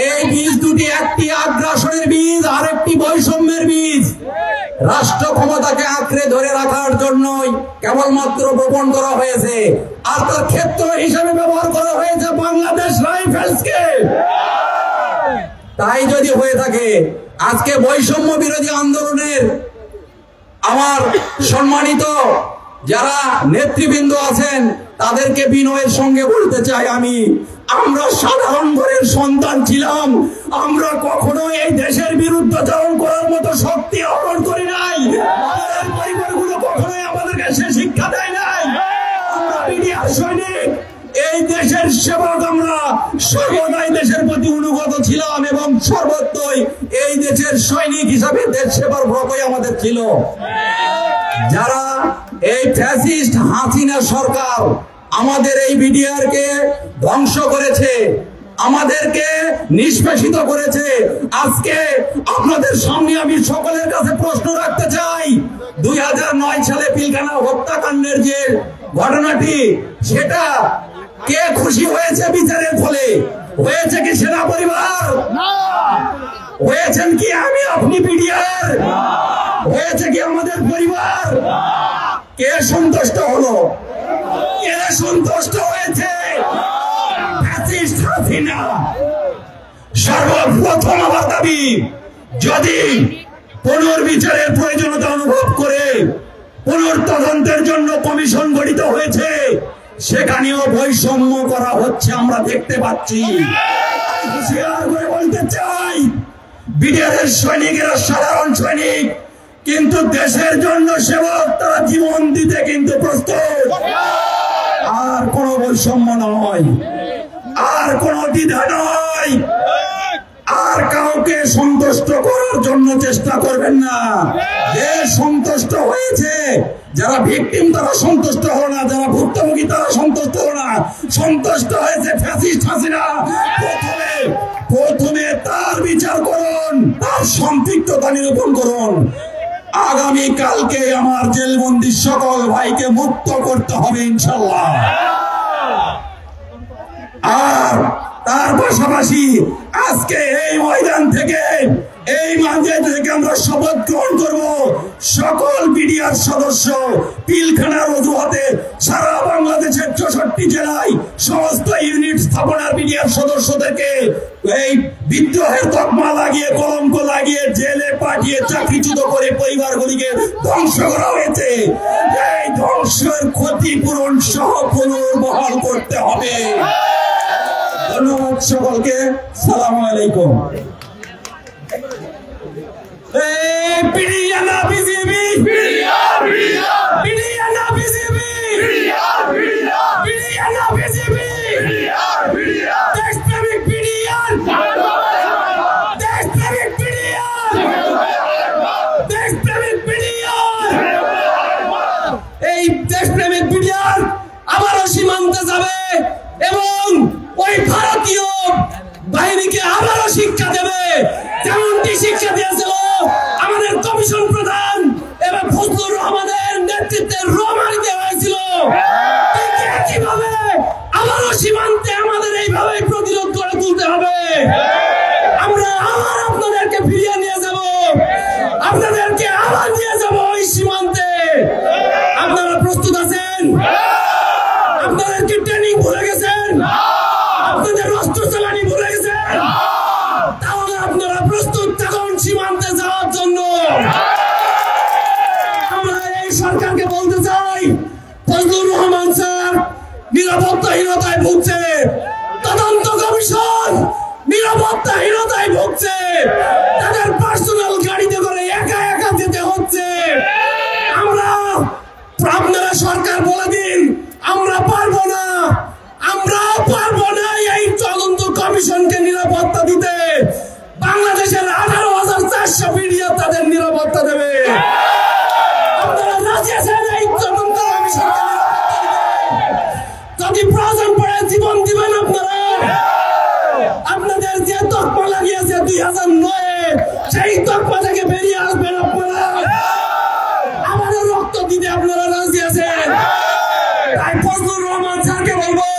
এই বীজ দুটি, একটি আগ্রাসনের বীজ আর একটি বৈষম্যের বীজ, রাষ্ট্র ক্ষমতাকে আঁকড়ে ধরে রাখার জন্যই কেবলমাত্র বপন করা হয়েছে। আর তার ক্ষেত্র হিসেবে ব্যবহার করা হয়েছে বাংলাদেশ রাইফেলসকে। তাই যদি হয়ে থাকে, আজকে বৈষম্য বিরোধী আন্দোলনের আমার সম্মানিত যারা নেতৃবৃন্দ আছেন তাদেরকে বিনয়ের সঙ্গে বলতে চাই, আমরা সাধারণ ঘরের সন্তান ছিলাম। আমরা কখনো এই দেশের বিরুদ্ধাচরণ করার মতো শক্তি অর্জন করি নাই। আমাদের পরিবারগুলো কখনোই আমাদেরকে সে শিক্ষা দেয় নাই। আমরা বিডিআর সৈনিক, এই দেশের সেবক। আমরা সর্বদাই দেশের প্রতি অনুগত ছিলাম এবং সর্বত্রই এই দেশের সৈনিক হিসাবে দেশ সেবার ব্রতই আমাদের ছিল। যারা এই ফ্যাসিস্ট হাসিনা সরকার আমাদের এই বিডিআর কে ধ্বংস করেছে, আমাদেরকে নিষ্পেষিত করেছে, আজকে আপনাদের সামনে আমি সকলের কাছে প্রশ্ন রাখতে চাই। 2009 সালে পিলখানা হত্যাকাণ্ডের যে ঘটনাটি, সেটা কে খুশি হয়েছে বিচারের ফলে? হয়েছে কি সেনা পরিবার? হয়েছেন কি আমি আপনি বিডিআর? হয়েছে কি আমাদের পরিবার? কে সন্তুষ্ট হলো? কে সন্তুষ্ট হয়েছে? ফ্যাসিস্ট হাসিনা। সর্বপ্রথম আমার দাবি, যদি পুনর্বিচারের প্রয়োজনীয়তা অনুভব করে পুনর্তদন্তের জন্য কমিশন গঠিত হয়েছে, সেখানেও বৈষম্য করা হচ্ছে আমরা দেখতে পাচ্ছি। হুঁশিয়ার করে বলতে চাই, বিডিআরের সৈনিকেরা সাধারণ সৈনিক, কিন্তু দেশের জন্য সেবক, তারা জীবন দিতে কিন্তু প্রস্তুত। আর কোনো বৈষম্য নয়, আর কোনো দ্বিধা নয়, আর কাউকে সন্তুষ্ট করার জন্য চেষ্টা করবেন না। যে সন্তুষ্ট হয়েছে, যারা ভিকটিম তারা সন্তুষ্ট হলো না, যারা ভুক্তভোগী তারা সন্তুষ্ট হলো না, সন্তুষ্ট হয়েছে ফ্যাসিস্ট হাসিনা। প্রথমে তার বিচার করুন, তার সম্পৃক্ততা নিরূপণ করুন। আগামী কালকে আমার জেলবন্দি সকল ভাইকে মুক্ত করতে হবে ইনশাল্লাহ। আর তার পাশাপাশি আজকে এই ময়দান থেকে, এই মাঝে থেকে আমরা শপথ গ্রহণ করব, সকল বিডিআর সদস্য পিলখানার অজুহাতে সারা বাংলাদেশের 64 জেলায় সমস্ত ইউনিট স্থাপনার বিডিআর সদস্যদেরকে এই বিদ্রোহের তকমা লাগিয়ে, কলঙ্ক লাগিয়ে জেলে পাঠিয়ে চাকরিচ্যুত করে পরিবারগুলিকে ধ্বংস করা হয়েছে। এই ধ্বংসের ক্ষতিপূরণ সহ পুনর্বহাল করতে হবে। ধন্যবাদ সকলকে। সালামু আলাইকুম। বিডিআর না বিজেপি, বিডিআর না বিজেপি, বিডিআর না বিজেপি, দেশপ্রেমিক বিডিআর, দেশপ্রেমিক বিডিআর, দেশপ্রেমিক বিডিআর। এই দেশপ্রেমিক বিডিআর আবারও সীমান্তে যাবে এবং ওই ভারতীয় বাহিনীকে আবারও শিক্ষা দেবে, যেমনটি শিক্ষা দিয়েছিল আমাদের কমিশন প্রধান এবং ফজলুর রহমানের নেতৃত্বে রোমানিতে হয়েছিল। কিভাবে আবারও সীমান্তে আমাদের এইভাবে প্রতিরোধ করে তুলতে হবে। আমরা আবার আপনাদেরকে ফিরিয়ে নিয়ে যাব, আপনাদেরকে আবার নিয়ে যাব ওই সীমান্তে। আপনারা প্রস্তুত আছেন? আপনাদেরকে ট্রেনিং ভুলে গেছেন? আপনাদের অস্ত্র চালানি ভুলে গেছেন? তাহলে আপনারা প্রস্তুত থাকুন সীমান্তে যাওয়ার ভুগছে, তদন্ত কমিশন নিরাপত্তাহীনতায় ভুগছে, তাদের পার্সোনাল গাড়িতে করে একা একা যেতে হচ্ছে। আপনারা সরকার বলে দিন, আমরা পারবো না, আমরাও পারবো না এই তদন্ত কমিশনকে নিরাপত্তা দিতে। বাংলাদেশের 18,400 মিডিয়া তাদের নিরাপত্তা দেবে। আপনারা রাজি আছেন এই তদন্ত কমিশনকে যদি প্রয়োজন পড়ে জীবন দিবেন আপনারা? আপনাদের যে তকমা লাগিয়েছে 2009-এ, সেই তকমা থেকে বেরিয়ে আসবেন আপনারা। আমাদের রক্ত দিতে আপনারা রাজি আছেন? তাই ফজলুর রহমান স্যারকে বলবো,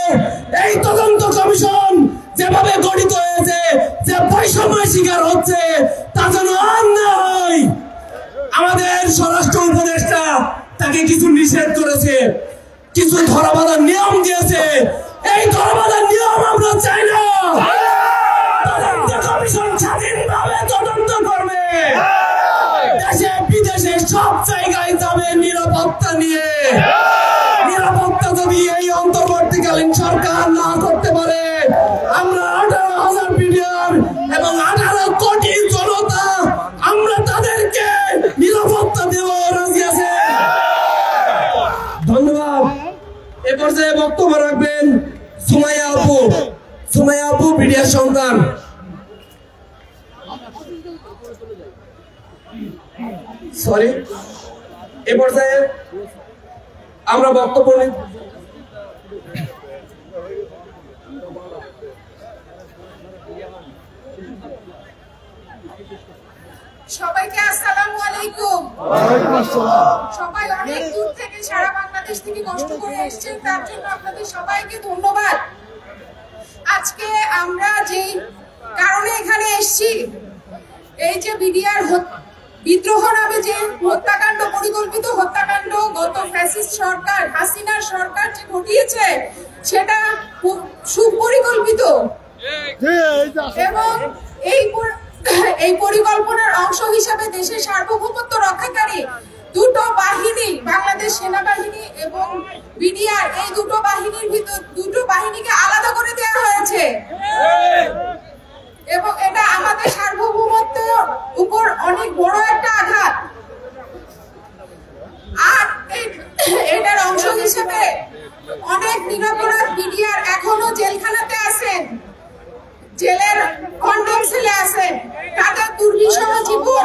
এই তদন্ত কমিশন যেভাবে গঠিত হয়েছে, যে বৈষম্যের শিকার হচ্ছে, তা যেন আর না হয়। আমাদের স্বরাষ্ট্র উপদেষ্টা তাকে কিছু নিষেধ করেছে, কিছু ধরাবাঁধার নিয়ম দিয়েছে। এই ধরাবাঁধার নিয়ম আমরা চাই না। তদন্ত কমিশন স্বাধীনভাবে তদন্ত করবে, দেশে বিদেশে সব জায়গায় যাবে নিরাপত্তা নিয়ে। নিরাপত্তা যদি এই অন্তর্বর্তীকালীন সরকার না করতে পারে, আমরা 18,000 মিডিয়ার এবং 18 কোটি জনতা আমরা তাদেরকে নিরাপত্তা দেব রাজি আছে। ধন্যবাদ। এ পর্যায়ে বক্তব্য রাখবেন সুমাইয়া আপু। সুমাইয়া আপু মিডিয়ার সন্তান। সরি, এ পর্যায়ে আমরা বক্তব্য সবাইকে আসসালামু আলাইকুম। সবাই অনেক দূর থেকে, সারা বাংলাদেশ থেকে কষ্ট করে এসেছেন, তার জন্য আপনাদের সবাইকে ধন্যবাদ। আজকে আমরা যে কারণে এখানে এসেছি, এই যে বিডিআর বিদ্রোহ নামে যে হত্যাকাণ্ড, পরিকল্পিত হত্যাকাণ্ড গত ফ্যাসিস্ট সরকার, হাসিনার সরকার যে ঘটিয়েছে, সেটা সুপরিকল্পিত এবং এই পরিকল্পনার অংশ হিসাবে দেশের সার্বভৌমত্ব রক্ষাকারী দুটো বাহিনী, বাংলাদেশ সেনাবাহিনী এবং বিডিআর, এই দুটো বাহিনীর ভিতর দুটো বাহিনীকে আলাদা করে দেওয়া হয়েছে এবং এটা আমাদের সার্বভৌমত্বের উপর অনেক বড় একটা আঘাত। আর এটার অংশ হিসেবে অনেক নিরপরাধ বিডিআর এখনো জেলখানাতে আছেন, জেলের কন্ডেম সেলে আছেন। তাদের দুর্বিষহ জীবন,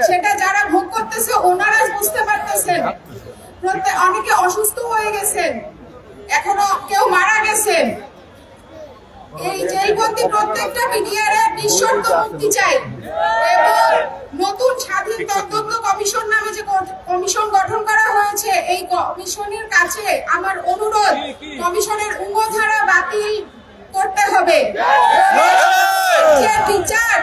সেটা যারা ভোগ করতেছে ওনারা বুঝতে পারতেছেন। অনেকে অসুস্থ হয়ে গেছেন, এখনো কেউ মারা গেছেন। এই জেলবন্দি প্রত্যেকটা বিডিআরের নিঃশর্ত মুক্তি চাই এবং নতুন স্বাধীন তদন্ত কমিশন নামে যে কমিশন গঠন করা হয়েছে, এই কমিশনের কাছে আমার অনুরোধ, কমিশনের উঙ্গধারা বাতিল করতে হবে। যে বিচার,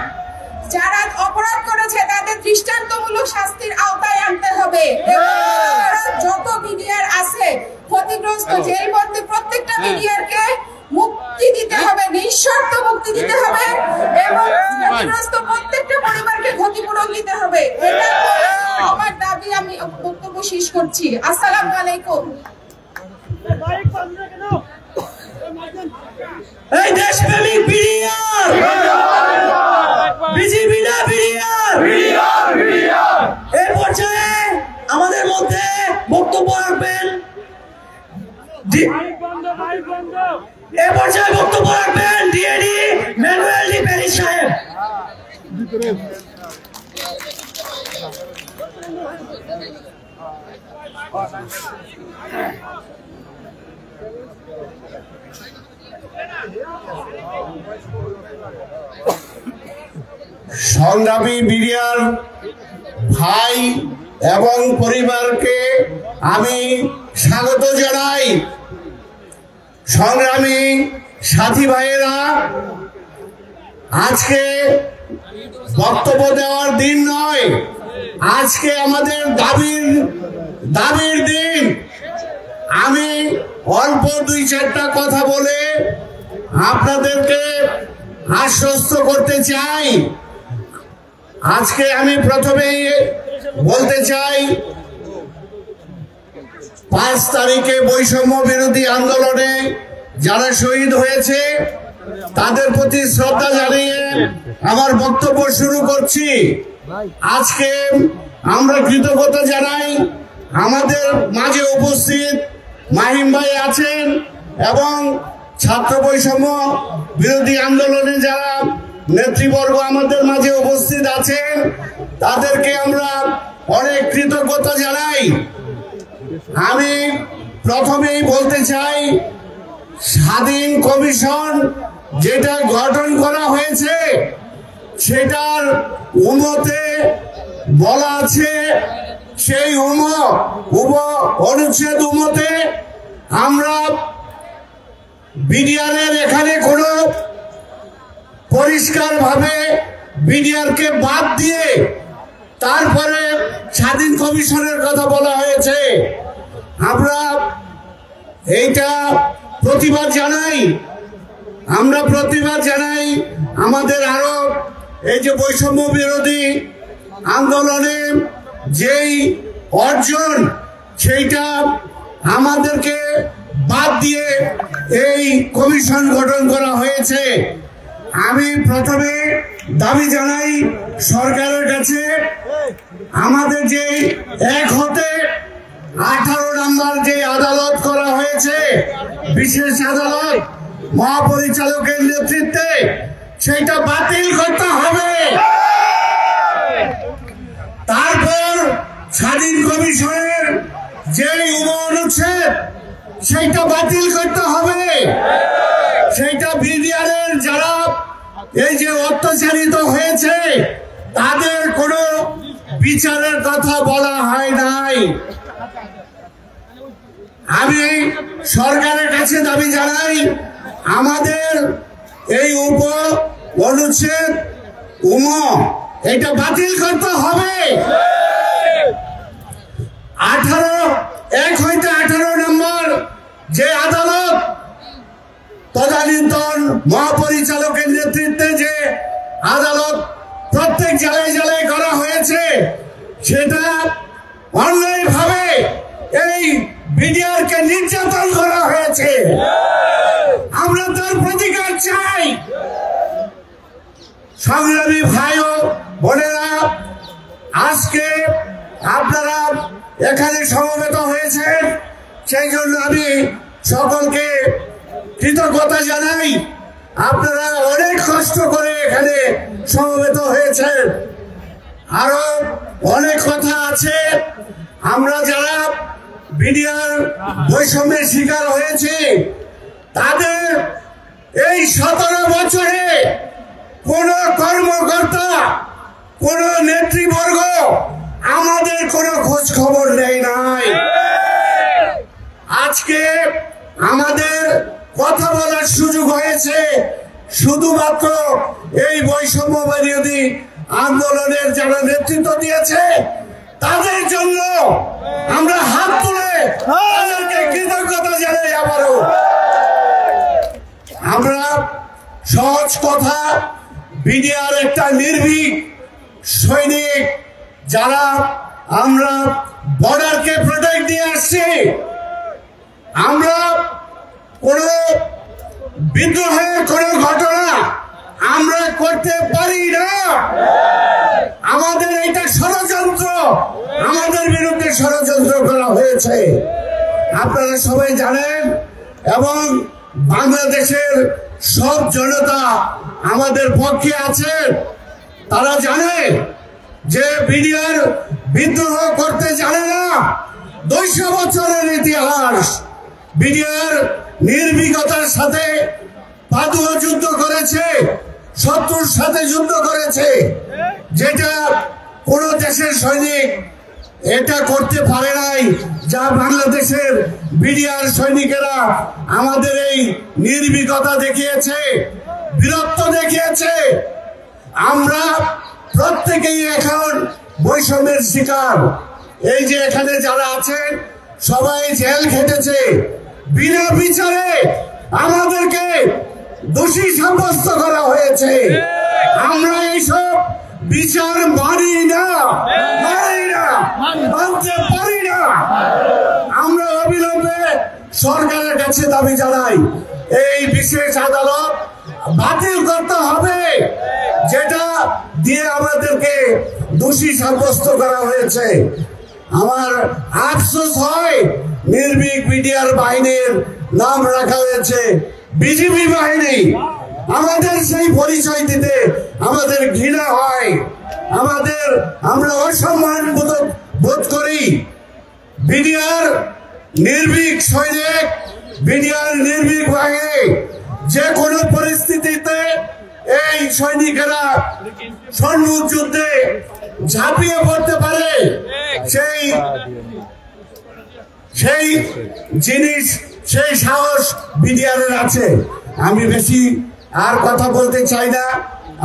যারা অপরাধ করেছে তাদের দৃষ্টান্তমূলক শাস্তির আওতায় আনতে হবে। যত বিডিআর আছে ক্ষতিগ্রস্ত জেলবন্দি প্রত্যেকটা বিডিআরকে মুক্তি দিতে হবে, নিঃশর্ত মুক্তি দিতে হবে এবং ক্ষতিগ্রস্ত প্রত্যেকটা পরিবারকে ক্ষতিপূরণ দিতে হবে। এটা আমার দাবি। আমি বক্তব্য শেষ করছি। আসসালামু আলাইকুম। এই দেশপ্রেমিক বিডিআর, বিজিবি না বিডিআর, এই পর্যায়ে আমাদের মধ্যে বক্তব্য রাখবেন, এই পর্যায়ে বক্তব্য রাখবেন ডিএডি ম্যানুয়েল ডি প্যারিস সাহেব। সংগ্রামী বিডিআর ভাই এবং পরিবারকে আমি স্বাগত জানাই। সংগ্রামী সাথী ভাইয়েরা, আজকে বক্তব্য দেওয়ার দিন নয়, আজকে আমাদের দাবির দিন। আমি অল্প 2-4টা কথা বলে আপনাদেরকে আশ্বস্ত করতে চাই। আজকে আমি প্রথমেই বলতে চাই, 5 তারিখে বৈষম্য বিরোধী আন্দোলনে যারা শহীদ হয়েছে তাদের প্রতি শ্রদ্ধা জানিয়ে আমার বক্তব্য শুরু করছি। আজকে আমরা কৃতজ্ঞতা জানাই আমাদের মাঝে উপস্থিত মাহিম ভাই আছেন এবং ছাত্র বৈষম্য বিরোধী আন্দোলনে যারা নেতৃবর্গ আমাদের মাঝে উপস্থিত আছেন তাদেরকে আমরা অনেক কৃতজ্ঞতা জানাই। আমি প্রথমেই বলতে চাই, স্বাধীন কমিশন যেটা গঠন করা হয়েছে সেটার উমতে বলা আছে, সেই অনুচ্ছেদ উমতে আমরা বিডিআরের এখানে কোনো পরিষ্কারভাবে বিডিআরকে বাদ দিয়ে তারপরে স্বাধীন কমিশনের কথা বলা হয়েছে। আমরা এইটা প্রতিবাদ জানাই, আমাদের আরো এই যে বৈষম্য বিরোধী আন্দোলনে যেই অর্জন সেইটা আমাদেরকে বাদ দিয়ে এই কমিশন গঠন করা হয়েছে। আমি প্রথমে দাবি জানাই সরকারের কাছে, আমাদের যে 1 হতে 18 নম্বর যে আদালত করা হয়েছে, বিশেষ আদালত মহাপরিচালকের নেতৃত্বে, সেটা বাতিল করতে হবে। তারপর স্বাধীন কমিশনের যে অনুচ্ছেদ সেইটা বাতিল করতে হবে। সেইটা বিডিআরের যারা এই যে অত্যাচারিত হয়েছে তাদের কোনো বিচারের কথা বলা হয় নাই। আমি সরকারের কাছে দাবি জানাই, আমাদের এই অনুচ্ছেদ এটা বাতিল করতে হবে। 1 হইতে 18 নম্বর যে আদালত তদানীন্তন মহাপরিচালকের নেতৃত্বে যে আদালত প্রত্যেক জেলায় জেলায় করা হয়েছে, সেটা অন্যায়ভাবে এই বিডিআরকে নির্যাতন করা হয়েছে। আমরা তার প্রতিকার চাই। সংগ্রামী ভাই ও বোনেরা, আজকে আপনারা এখানে সমবেত হয়েছেন, সেই জন্য আমি সকলকে কৃতজ্ঞতা জানাই। আপনারা অনেক কষ্ট করে এখানে সমবেত হয়েছেন। আরো অনেক কথা আছে। আমরা যারা বিডিআর বৈষম্যের শিকার হয়েছে তাদের এই 17 বছরে কোন কর্মকর্তা, কোন নেতৃবর্গ আমাদের কোনো খোঁজ খবর নেয় নাই। আজকে আমাদের কথা বলার সুযোগ হয়েছে শুধুমাত্র এই বৈষম্য বিরোধী আন্দোলনের যারা নেতৃত্ব দিয়েছে তাদের জন্য। আমরা হাত তুলে তাদেরকে কৃতজ্ঞতা জানাই। আবারও আমরা সহজ কথা, বিডিআর একটা নির্ভীক সৈনিক, যারা আমরা বর্ডারকে প্রোটেক্ট দিয়ে আসছি। আমরা কোন বিদ্রোহের কোন ঘটনা আমরা করতে পারি না। আমাদের এটা ষড়যন্ত্র, আমাদের বিরুদ্ধে ষড়যন্ত্র করা হয়েছে, আপনারা সবাই জানেন। এবং বাংলাদেশের সব জনতা আমাদের পক্ষে আছেন। তারা জানে যে বিডিআর বিদ্রোহ করতে জানে না। 200 বছরের ইতিহাস। বিডিআর নির্ভীকতার সাথে পাদুয়া যুদ্ধ করেছে, শত্রুর সাথে যুদ্ধ করেছে, যেটা কোন দেশের সৈনিক এটা করতে পারে নাই। যা বাংলাদেশের বিডিআর সৈনিকেরা আমাদের এই নির্ভীকতা দেখিয়েছে, বীরত্ব দেখিয়েছে। আমরা প্রত্যেকেই এখন বৈষম্যের শিকার। এই যে এখানে যারা আছেন সবাই জেল খেটেছে বিনা বিচারে। আমাদেরকে দোষী সাব্যস্ত করা হয়েছে। আমরা এইসব বিচার মানি না, মানতে পারি না। আমরা অবিলম্বে সরকারের কাছে দাবি জানাই, এই বিশেষ আদালত বাতিল করতে হবে, যেটা দিয়ে আমাদেরকে দোষী সাব্যস্ত করা হয়েছে। আমার আফসোস হয় নির্ভীক মিডিয়ার বাহিনীর নাম রাখা হয়েছে বিজিবি বাহিনী। আমাদের সেই পরিচয় দিতে আমাদের ঘৃণা হয়, আমরা অসম্মান বোধ করি। বিডিআর নির্ভীক সৈনিক, বিডিআর নির্ভীক বাহিনী যে কোনো পরিস্থিতিতে এই সৈনিকেরা সম্মুখ যুদ্ধে ঝাঁপিয়ে পড়তে পারে, সেই জিনিস, সেই সাহস বিডিআরের আছে। আমি বেশি আর কথা বলতে চাই না।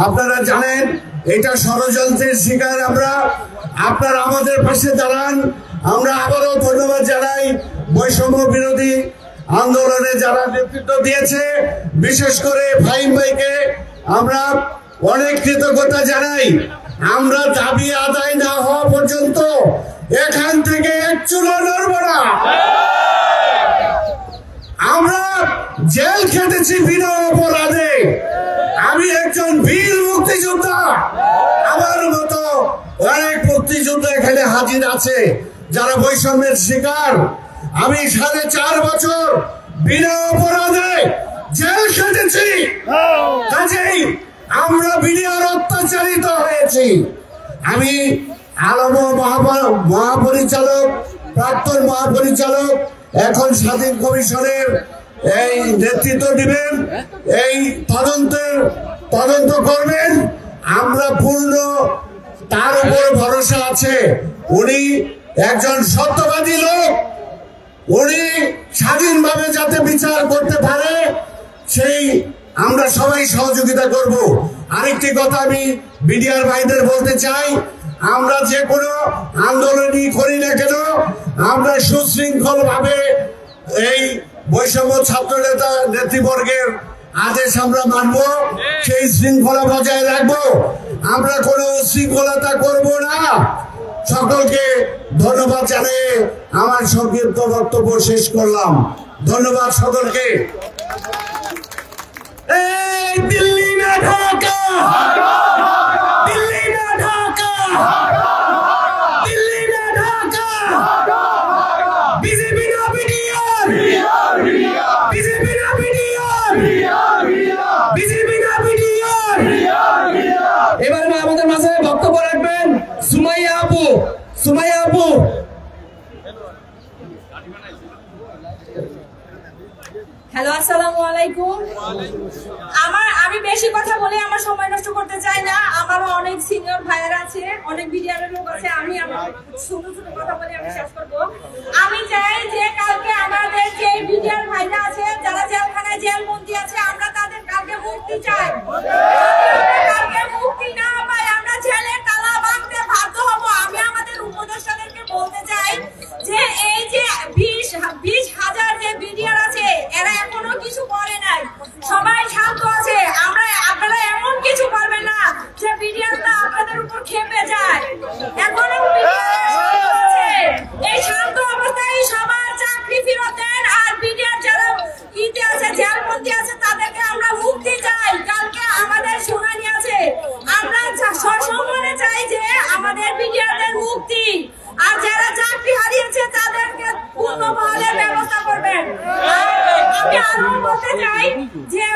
আপনারা জানেন এটা ষড়যন্ত্রের শিকার আমরা। আপনারা আমাদের পাশে দাঁড়ান। আমরা আবারও ধন্যবাদ জানাই বৈষম্য বিরোধী আন্দোলনে যারা নেতৃত্ব দিয়েছে, বিশেষ করে ফাহিম ভাইকে আমরা অনেক কৃতজ্ঞতা জানাই। আমরা দাবি আদায় না হওয়া পর্যন্ত এখান থেকে এক চুলো নড়ব না। আমরা জেল খেটেছি বিনা অপরাধে। আমি একজন বীর মুক্তিযোদ্ধা, আমার মতো অনেক মুক্তিযোদ্ধা এখানে হাজির আছে যারা বৈষম্যের শিকার। আমি 4.5 বছর বিনা অপরাধে জেল খেটেছি, কাজেই আমরা বিডিআর অত্যাচারিত হয়েছি। আমি আলম মহাপরিচালক, প্রাক্তন মহাপরিচালক, এখন স্বাধীন কমিশনের এই নেতৃত্ব দিবেন, এই তদন্ত করবেন। আমরা পূর্ণ তার উপর ভরসা আছে। উনি একজন সত্যবাদী লোক, উনি স্বাধীনভাবে যাতে বিচার করতে পারে সেই আমরা সবাই সহযোগিতা করব। আরেকটি কথা আমি বিডিআর ভাইদের বলতে চাই, আমরা যে কোনো আন্দোলনই করি না কেন, আমরা সুশৃঙ্খল ভাবে এই বৈষম্য ছাত্র নেতা নেতৃবর্গের আদেশ আমরা মানব, সেই শৃঙ্খলা বজায় রাখবো। আমরা কোনো উশৃঙ্খলতা করব না। সকলকে ধন্যবাদ জানিয়ে আমার সংক্ষিপ্ত বক্তব্য শেষ করলাম। ধন্যবাদ সকলকে। এই দিল্লি না ঢাকা, দিল্লি না ঢাকা, দিল্লি না ঢাকা, বিজেপি না বিডিআর, বিজেপি না বিডিআর, বিজেপি না বিডিআর। এবার আমাদের মাঝে বক্তব্য রাখবেন সুমাইয়া আপু। সুমাইয়া আপু, হ্যালো, আসসালামু আলাইকুম। আমি বেশি কথা বলে আমার সময় নষ্ট করতে চাই না। আমারও অনেক সিনিয়র ভাইয়েরা আছে, অনেক বিডিআরের লোক আছে। আমি আমার ছোট ছোট কথা বলে আমি শেষ করবো। আমি চাই যে কালকে আমাদের যে বিডিআর ভাইরা আছে, যারা জেলখানায় জেলবন্দি আছে, আমরা তাদের কালকে মুক্তি চাই। কালকে মুক্তি না পাই আমরা জেলের তালা ভাঙতে বাধ্য হব। আমি আমাদের উপদেষ্টাদেরকে বলতে চাই যে এই যে 20,000 যে বিডিআর আছে, এরা এখনো কিছু করে নাই, সবাই শান্ত আছে। আপনারা এমন কিছু করবেন না যে বিডিআরটা আপনাদের উপর খেপে যায়। এখনো এই শান্ত অবস্থায় সবার চাকরি ফেরত দেন। আর বিডিআর যারা ইতে আছে, জেলবন্দি আছে, তাদেরকে আমরা মুক্তি চাই। কালকে আমাদের শুনানি আছে, আমরা সসম্মানে চাই যে আমাদের বিডিআরদের মুক্তি। আর যারা চাকরি হারিয়েছে তাদেরকে পূর্ণ বহালের ব্যবস্থা করবেন। আমি আরো বলতে চাই যে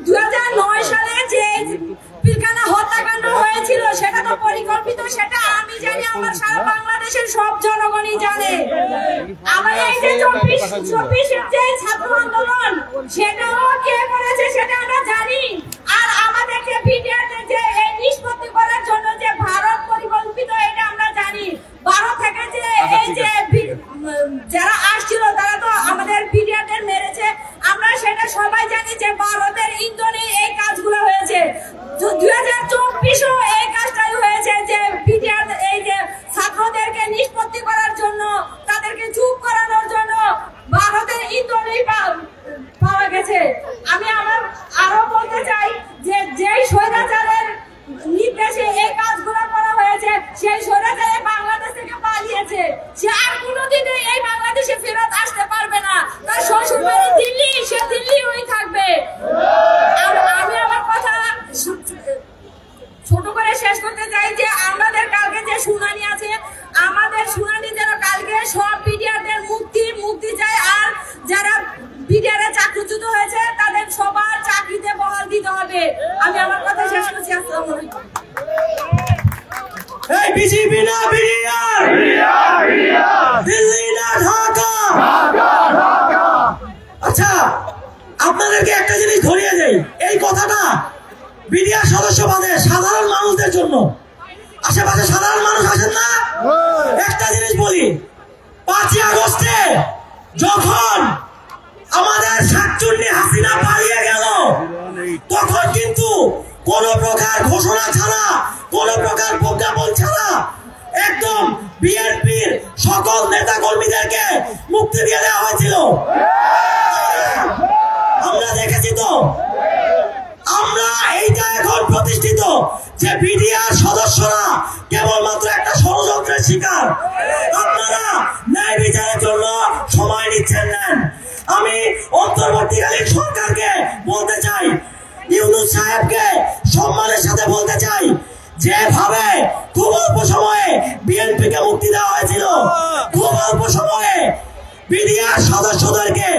2009 সালে যে পিলখানা হত্যাকাণ্ড হয়েছিল সেটা তো পরিকল্পিত, সেটা আমি জানি, আমার সারা বাংলাদেশের সব জনগণই জানে। আমার এই যে 24 যে ছাত্র আন্দোলন, সেটাও কে করেছে সেটা আমরা জানি। আর আমাদেরকে বিডিআরদের যে এই নিষ্পত্তি করার জন্য যে ভারত পরিকল্পিত, এটা আমরা জানি। ভারত থেকে যে এই যে যারা আসছিল তারা তো আমাদের বিডিআরদের মেরেছে, আমরা সেটা সবাই জানি যে ভারতের ইন্ধনে এই কাজগুলো হয়েছে। 2024-ও এই কাজটাই হয়েছে যে বিডিআর এই যে ছাত্রদেরকে নিষ্পত্তি করার জন্য, তাদেরকে চুপ করানোর জন্য ভারতের ইন্ধনেই পাওয়া গেছে। আমি আরো বলতে চাই যে যেই স্বৈরাচারের নির্দেশে এই কাজগুলো করা হয়েছে, সেই স্বৈরাচার বাংলাদেশ থেকে পালিয়েছে। সে আর কোনোদিন এই বাংলাদেশে ফেরত আসতে পারবে না। তার শ্বশুর বাড়ি দিল্লি, সে দিল্লি হয়ে থাকবে। বিজেপি না বিডিআর, দিল্লি না ঢাকা। আচ্ছা, আপনাদেরকে একটা জিনিস ধরিয়ে দেই, এই কথাটা বিডিআর সদস্য বাদে সাধারণ মানুষদের জন্য। আশেপাশে সাধারণ মানুষ আসেন না? একটা জিনিস বলি, 5ই আগস্টে যখন আমাদের শাকচুন্নি হাসিনা পালিয়ে গেল, তখন কিন্তু কোন প্রকার ঘোষণা ছাড়া, কোন প্রকার প্রজ্ঞাপন ছাড়া একদম বিএনপির সকল নেতা কর্মীদেরকে মুক্তি দিয়ে দেওয়া হয়েছিল। আমরা দেখেছি তো, আমরা এইটা এখন প্রতিষ্ঠিত যে বিডিআর সদস্যরা কেবলমাত্র একটা ষড়যন্ত্রের শিকার। আপনারা ন্যায় বিচারের জন্য সময় নিচ্ছেন না। আমি অন্তর্বর্তীকালীন সরকারকে বলতে চাই, ইউনূস সাহেবকে সম্মানের সাথে বলতে চাই, যেভাবে খুব অল্প সময়ে বিএনপিকে মুক্তি দেওয়া হয়েছিল, খুব অল্প সময়ে বিডিআর সদস্যদেরকে,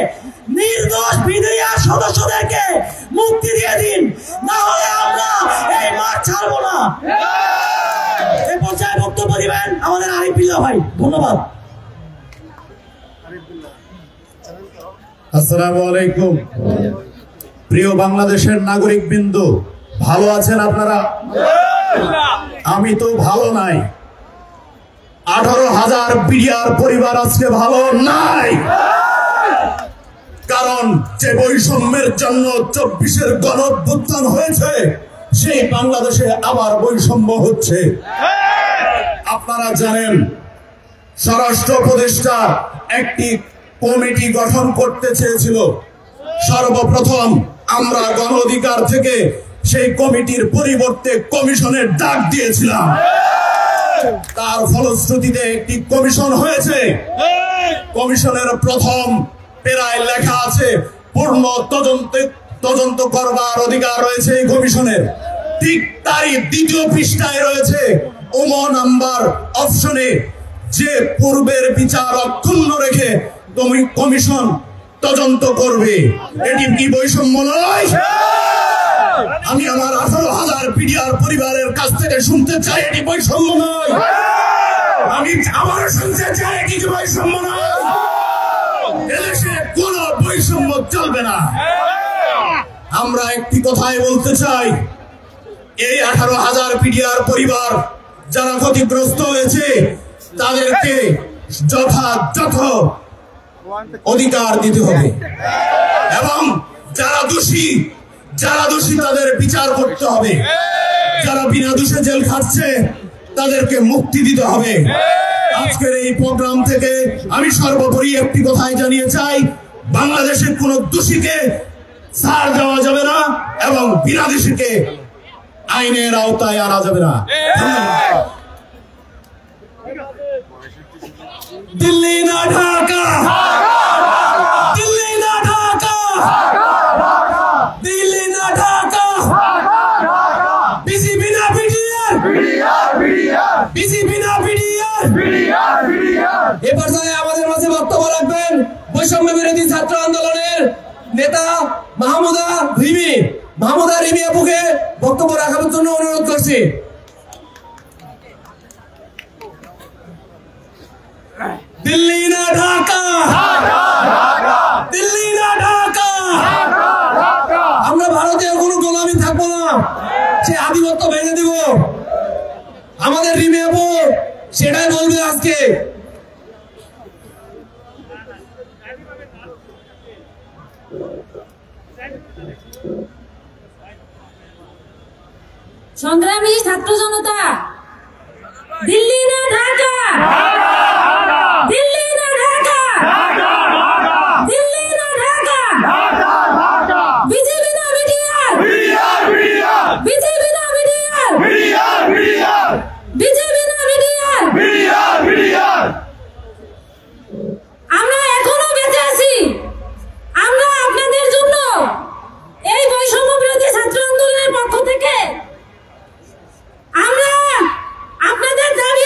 নির্দোষ বিডিআর সদস্যদেরকে মুক্তি দিয়ে দিন, না হলে আমরা এই মাঠ ছাড়বো না। এই পর্যায়ে বক্তব্য দিবেন আমাদের আরিফ বিল্লাহ ভাই। ধন্যবাদ। আসসালামু আলাইকুম। প্রিয় বাংলাদেশের নাগরিক বিন্দু, ভালো আছেন আপনারা? আমি তো ভালো নাই। 18,000 বিডিআর পরিবার আজকে ভালো নাই, কারণ যে বৈষম্যের জন্য 24-এর গণঅভ্যুত্থান হয়েছে, সেই বাংলাদেশে আবার বৈষম্য হচ্ছে। আপনারা জানেন, স্বরাষ্ট্র উপদেষ্টা একটি কমিটি গঠন করতে চেয়েছিল। সর্বপ্রথম আমরা গণ অধিকার থেকে সেই কমিটির পরিবর্তে কমিশনের ডাক দিয়েছিলাম। তার ফলশ্রুতিতে একটি কমিশন হয়েছে। কমিশনের প্রথম পেরায় লেখা আছে পূর্ণ তদন্ত করবার অধিকার রয়েছে এই কমিশনের। ঠিক তারই দ্বিতীয় পৃষ্ঠায় রয়েছে নাম্বার অপশনে যে পূর্বের বিচার অক্ষুণ্ণ রেখে কমিশন তদন্ত করবে। এটি কি বৈষম্য নয়? আমি আমার 18,000 বিডিআর পরিবারের কাছ থেকে শুনতে চাই, এটি বৈষম্য নয়? আমি আবার শুনতে চাই, এটি কি বৈষম্য নয়? এদেশে কোন বৈষম্য চলবে না। আমরা একটি কথাই বলতে চাই, এই 18,000 বিডিআর পরিবার যারা ক্ষতিগ্রস্ত হয়েছে, তাদেরকে যথাযথ অধিকার দিতে হবে, এবং যারা দোষী তাদের বিচার করতে হবে। যারা বিনা দোষে জেল খাটছে, তাদেরকে মুক্তি দিতে হবে। আজকের এই প্রোগ্রাম থেকে আমি সর্বোপরি একটি কথাই জানিয়ে চাই, বাংলাদেশের কোন দোষীকে ছাড় দেওয়া যাবে না, এবং বিনা দোষীকে আইনের আওতায় আনা যাবে না। দিল্লি না ঢাকা, দিল্লি না ঢাকা, দিল্লি না ঢাকা, বিজেপি না বিডিআর, বিজেপি না বিডিআর। এ পর্যায়ে আমাদের মাঝে বক্তব্য রাখবেন বৈষম্য বিরোধী ছাত্র আন্দোলনের নেতা মাহমুদা রিমি আপুকে বক্তব্য রাখার জন্য অনুরোধ করছি। দিল্লি না ঢাকা, দিল্লি না ঢাকা। আমরা ভারতীয় কোনো গোলামি থাকবো না, সে আধিপত্য ভেঙে দিব। আমাদের রিমি আপু সেটাই বলবে আজকে। সংগ্রামী ছাত্র জনতা, দিল্লি না ঢাকা, দিল্লি না ঢাকা, দিল্লি না ঢাকা, বিজেপি না বিডিআর, বিজেপি না বিডিআর, বিজেপি না বিডিআর। আমরা এখনো বেঁচে আছি। আমরা আপনাদের জন্য এই বৈষম্য বিরোধী ছাত্র আন্দোলনের পক্ষ থেকে আমরা আপনাদের দাবি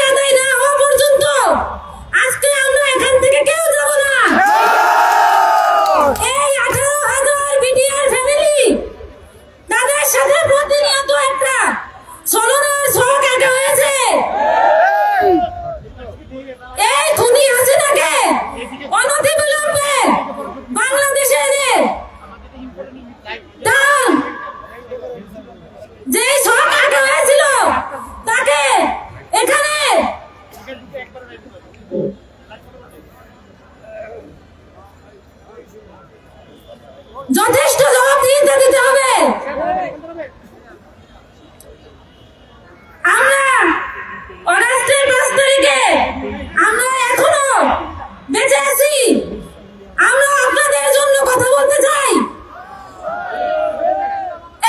আগস্টের 5 তারিখে আমরা এখনো বেঁচে আছি। আমরা আপনাদের জন্য কথা বলতে চাই।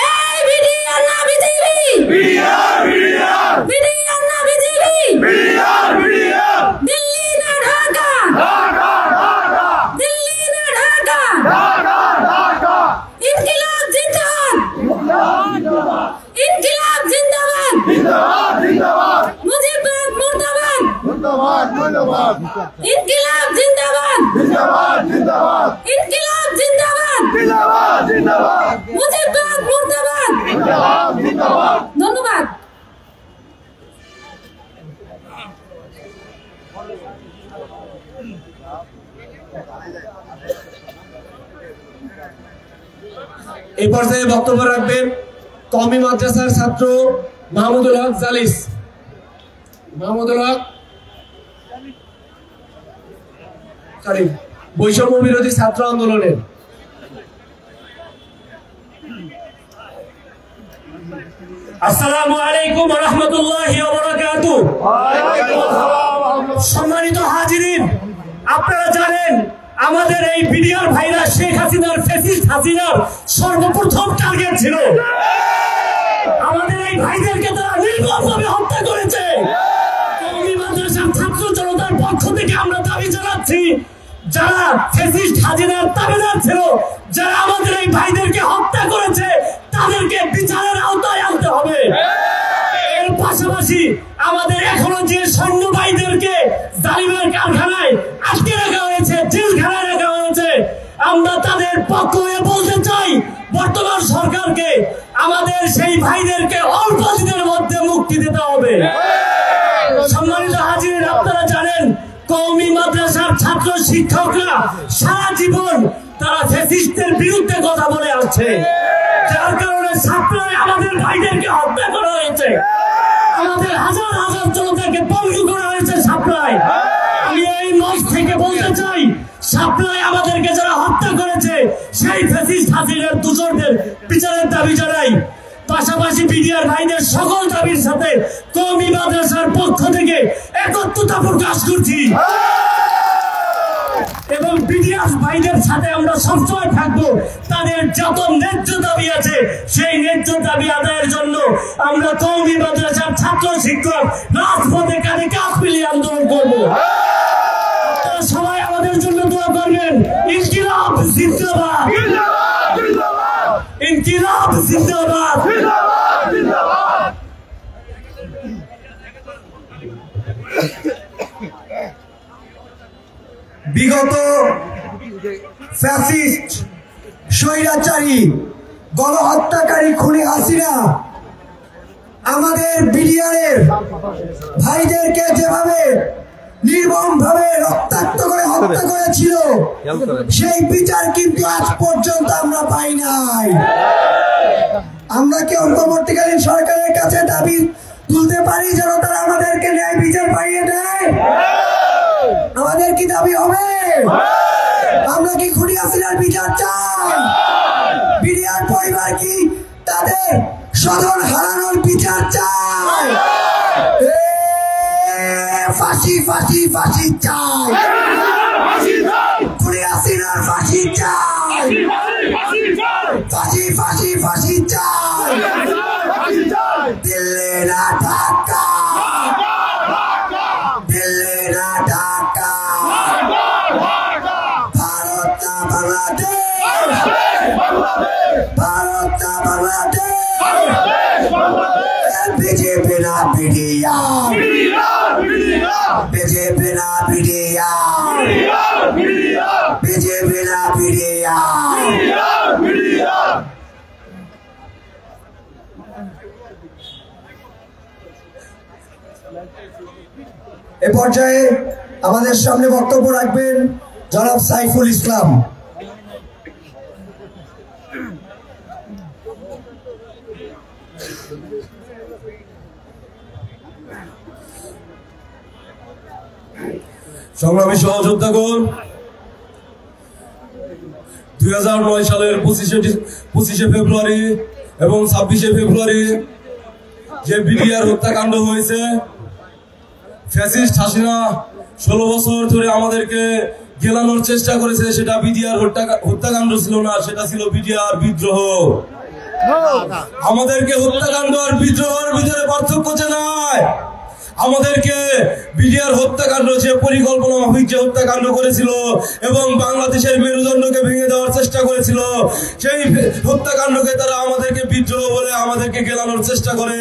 এই বিডিআর না বিজেপি, বিডিআর বিডিআর, বিডিআর না বিজেপি, বিডিআর বিডিআর, দিল্লি না ঢাকা, ঢাকা ঢাকা, দিল্লি না ঢাকা, ঢাকা ঢাকা, ইনকিলাব জিন্দাবাদ, ইনকিলাব জিন্দাবাদ, জিন্দাবাদ জিন্দাবাদ, মুজিববাদ মুর্দাবাদ, মুর্দাবাদ মুর্দাবাদ, ইনকিলাব জিন্দাবাদ, জিন্দাবাদ জিন্দাবাদ, ইনকিলাব জিন্দাবাদ, জিন্দাবাদ জিন্দাবাদ, মুজিববাদ মুর্দাবাদ, মুর্দাবাদ জিন্দাবাদ। ধন্যবাদ। এই পর্যায়ে বক্তব্য রাখবেন কওমি মাদ্রাসার ছাত্র মাহমুদুল হক জালিস। মাহমুদুল হক বৈষম্য বিরোধী ছাত্র আন্দোলনের। আসসালামু আলাইকুম ওয়া রাহমাতুল্লাহি ওয়া বারাকাতুহু। সম্মানিত হাজিরিন, আপনারা জানেন আমাদের এই বিডিআর ভাইরা শেখ হাসিনার ফ্যাসিস্ট হাসিনার সর্বপ্রথম টার্গেট ছিল। আমাদের এই ভাইদেরকে তারা নির্মমভাবে হত্যা করেছে। কওমি মাদ্রাসার ছাত্র জনতার পক্ষ থেকে আমরা দাবি জানাচ্ছি, যারা ফ্যাসিস্ট হাসিনার তাবেদার ছিল, যারা আমাদের এই ভাইদেরকে হত্যা করেছে, তাদেরকে বিচারের আওতায় আনতে হবে। এর পাশাপাশি আমাদের এখনো যে সৈন্য ভাইদেরকে জালিমের কারখানায় আটকে রাখা হয়েছে, জেলখানায় রাখা হয়েছে, আমরা তাদের পক্ষ হয়ে বলতে চাই বর্তমান সরকারকে আমাদের সেই ভাইদেরকে অল্প দিনের মধ্যে মুক্তি দিতে হবে। সম্মানিত হাজির, আপনারা জানেন কওমি মাদ্রাসার ছাত্র শিক্ষকরা সারা জীবন তারা ফ্যাসিস্টদের বিরুদ্ধে কথা বলে আসছে, যার কারণে ছাত্ররা আমাদের ভাইদেরকে হত্যা করা হয়েছে, আমাদের হাজার হাজার জনতাকে বন্দী করা হয়েছে সাপ্লাই। আমি এই মঞ্চ থেকে বলতে চাই, সাপ্লাই আমাদেরকে যারা হত্যা করেছে সেই ফ্যাসিস্ট হাসিনার দোষরদের বিচারের দাবি জানাই। পাশাপাশি বিডিআর ভাইদের সকল দাবির সাথে কওমি মাদ্রাসার পক্ষ থেকে একত্রতা প্রকাশ করছি এবং বিডিআর ভাইদের সাথে আমরা সবসময় থাকবো। তাদের যত ন্যায্য দাবি আছে সেই ন্যায্য দাবি আদায়ের জন্য আমরা কওমি মাদ্রাসার ছাত্র শিক্ষক রাজপথে কাঁধে কাঁধ মিলিয়ে আন্দোলন করবো। আপনারা সবাই আমাদের জন্য দোয়া করবেন। ইনকিলাব জিন্দাবাদ, ইনকিলাব জিন্দাবাদ, জিন্দাবাদ। বিগত ফ্যাসিস্ট স্বৈরাচারী গণহত্যাকারী খুনি হাসিনা আমাদের বিডিআরের ভাইদেরকে যেভাবে নির্মমভাবে রক্তাক্ত করে হত্যা করেছিল, সেই বিচার কিন্তু আজ পর্যন্ত আমরা পাই নাই। আমরা কি অন্তর্বর্তীকালীন সরকারের কাছে দাবি তুলতে পারি যেন তারা আমাদেরকে ন্যায় বিচার পাইয়ে দেয়? আমাদের কি দাবি হবে? আমরা কি খুনি হাসিনার বিচার চাই? বিডিআর পরিবার কি তাদের স্বজন হারানোর বিচার চায়? ফাঁসি ফাঁসি ফাঁসি চাই, খুনি হাসিনার ফাঁসি চাই, ফাঁসি ফাঁসি ফাঁসি চাই, দিল্লি না ঢাকা, দিল্লি না ঢাকা, ভারত না বাংলাদেশ, ভারত না বাংলাদেশ, বিজেপি না বিডিআর, বিজেপি না বিডিআর, বিজেপি না বিডিআর। এ পর্যায়ে আমাদের সামনে বক্তব্য রাখবেন জনাব সাইফুল ইসলাম। সংগ্রামী সহযোদ্ধাগণ, 2009 সালের 25শে ফেব্রুয়ারি এবং 26শে ফেব্রুয়ারি যে বিডিআর হত্যাকাণ্ড হয়েছে, ফ্যাসিস্ট হাসিনা 16 বছর ধরে আমাদেরকে গেলানোর চেষ্টা করেছে। সেটা বিডিআর হত্যাকাণ্ড ছিল না, সেটা ছিল বিডিআর বিদ্রোহ। আমাদেরকে হত্যাকাণ্ড আর বিদ্রোহের ভিতরে পার্থক্য জানায়। আমাদেরকে বিডিআর হত্যাকাণ্ড যে পরিকল্পনা মাফিক যে হত্যাকাণ্ড করেছিল এবং বাংলাদেশের মেরুদণ্ডকে ভেঙে দেওয়ার চেষ্টা করেছিল, সেই হত্যাকাণ্ডকে তারা আমাদেরকে বিদ্রোহ বলে আমাদেরকে গেলানোর চেষ্টা করে।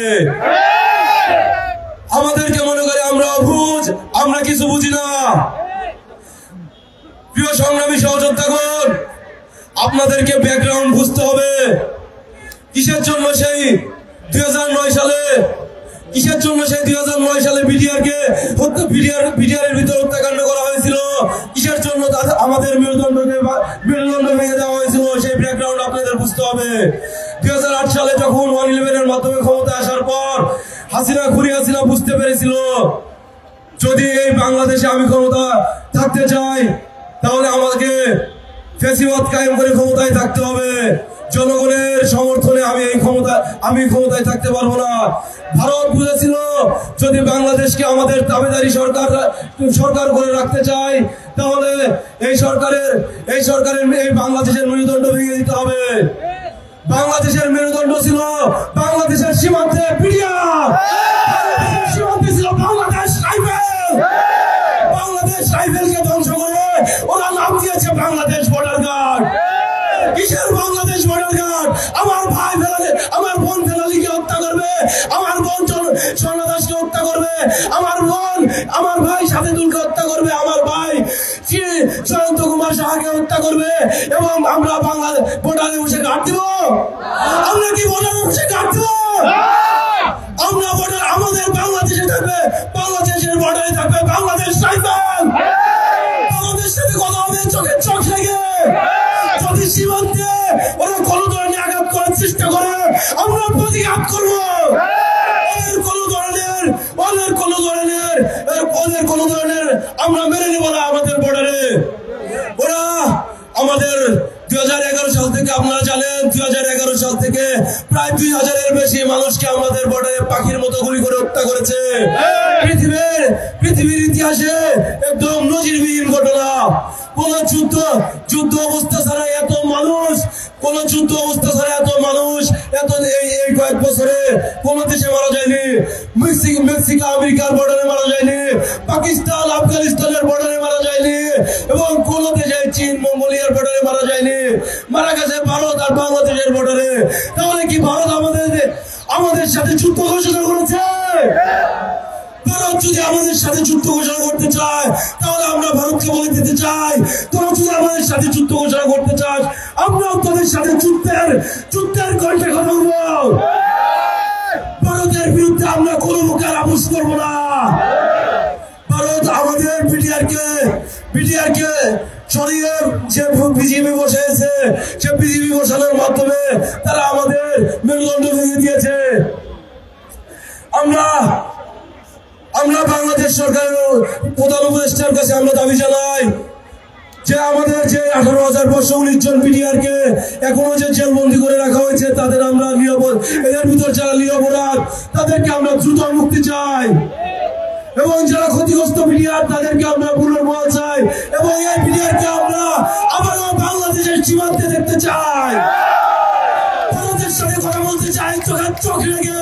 আমাদেরকে মনে করে আমরা অবুঝ, আমরা কিছু বুঝি না। প্রিয় সংগ্রামী সহযোদ্ধাগণ, আপনাদেরকে ব্যাকগ্রাউন্ড বুঝতে হবে। কিসের জন্য সেই 2009 সালে বিডিআরের ভিতরে হত্যাকাণ্ড করা হয়েছিল? কিসের জন্য আমাদের মেরুদণ্ড ভেঙে দেওয়া হয়েছিল? সেই ব্যাকগ্রাউন্ড আপনাদের বুঝতে হবে। 2008 সালে যখন 111 এর মাধ্যমে ক্ষমতা আসার পর হাসিনা বুঝতে পেরেছিল, যদি এই বাংলাদেশে আমি ক্ষমতা থাকতে চাই তাহলে আমাকে ফ্যাসিবাদ কায়েম করে ক্ষমতায় থাকতে হবে। জনগণের সমর্থনে আমি ক্ষমতায় থাকতে পারবো না। ভারত বুঝেছিল, যদি বাংলাদেশকে আমাদের দাবিদারি সরকার করে রাখতে চাই তাহলে এই বাংলাদেশের মেরুদণ্ড ভেঙে দিতে হবে। বাংলাদেশের মেরুদণ্ড ছিল বাংলাদেশের সীমান্তে বিডিআর, সীমান্তে ছিল বাংলাদেশ রাইফেলকে ধ্বংস করে ওরা নাম দিয়েছে বাংলাদেশ বর্ডার গার্ড। কিসের বাংলাদেশ বর্ডার গার্ড? আমার বোন ফেলালিকে হত্যা করবে, আমার বোন স্বর্ণদাসকে হত্যা করবে, আমার ভাই সাথেদুলকে হত্যা করবে, আমার ভাই জয়ন্ত কুমার সাহাকে হত্যা করবে, এবং আমরা বাংলাদেশ বর্ডারে বসে গার্ড দিব? আমরা কি বর্ডারে বসে গার্ড দিব? আমরা বর্ডার আমাদের বাংলাদেশে থাকবে, বাংলাদেশের বর্ডারে থাকবে বাংলাদেশ রাইফেল। বাংলাদেশের সাথে কথা হবে চোখে চোখ রেখে। যদি সীমান্তে ওরা কোনো ধরনের আঘাত করার চেষ্টা করে আমরা প্রতিঘাত করবো। ওদের কোনো ধরনের আমরা মেনে নেব না আমাদের বর্ডারে। ওরা আমাদের 2011 সাল থেকে, আপনারা জানেন 2011 সাল থেকে প্রায় 2000-এর বেশি মানুষকে আমাদের বর্ডারে পাখির মতো গুলি করে হত্যা করেছে। পৃথিবীর ইতিহাসে একদম নজিরবিহীন ঘটনা। কোন যুদ্ধ অবস্থা ছাড়া এত মানুষ এই কয়েক বছরে কোন দেশে মারা যায়নি। মেক্সিকো আমেরিকার বর্ডারে মারা যায়নি, পাকিস্তান আফগানিস্তানের বর্ডারে মারা যায়নি, এবং কোন দেশে চীন মঙ্গোলিয়ার বর্ডারে মারা যায়নি। মারা গেছে ভারত আর বাংলাদেশের বর্ডারে। তাহলে কি ভারত আমাদের সাথে যুদ্ধ ঘোষণা করেছে? ভারত যদি আমাদের সাথে যুদ্ধ ঘোষণা করতে চায় তাহলে আমরা ভারতকে বলে দিতে চাই, তোরা যদি আমাদের সাথে যুদ্ধ ঘোষণা করতে চাস আমরাও তোদের সাথে যুদ্ধের কণ্ঠে কথা বলবো। ভারতের বিরুদ্ধে আমরা কোনো মুখের আপোষ করবো না। ভারত আমাদের বিডিআরকে সরিয়ে যে বিজেপি বসেছে, সে বিজেপি বসানোর মাধ্যমে তারা আমাদের মেরুদণ্ড ভেঙে দিয়েছে। আমরা বাংলাদেশ সরকারের প্রধান উপদেষ্টার কাছে আমরা দাবি জানাই যে আমাদের যে 18,519 জন বিডিআরকে এখনো যে জেলবন্দি করে রাখা হয়েছে তাদের আমরা এদের ভিতর যারা নিরপরাধ তাদেরকে আমরা দ্রুত মুক্তি চাই, এবং যারা ক্ষতিগ্রস্ত বিডিআর তাদেরকে আমরা পুনর্বহাল চাই, এবং এই বিডিআরকে আমরা আবারও বাংলাদেশের সীমান্তে দেখতে চাই, ভারতের সাথে কথা বলতে চাই চোখে চোখ রেখে।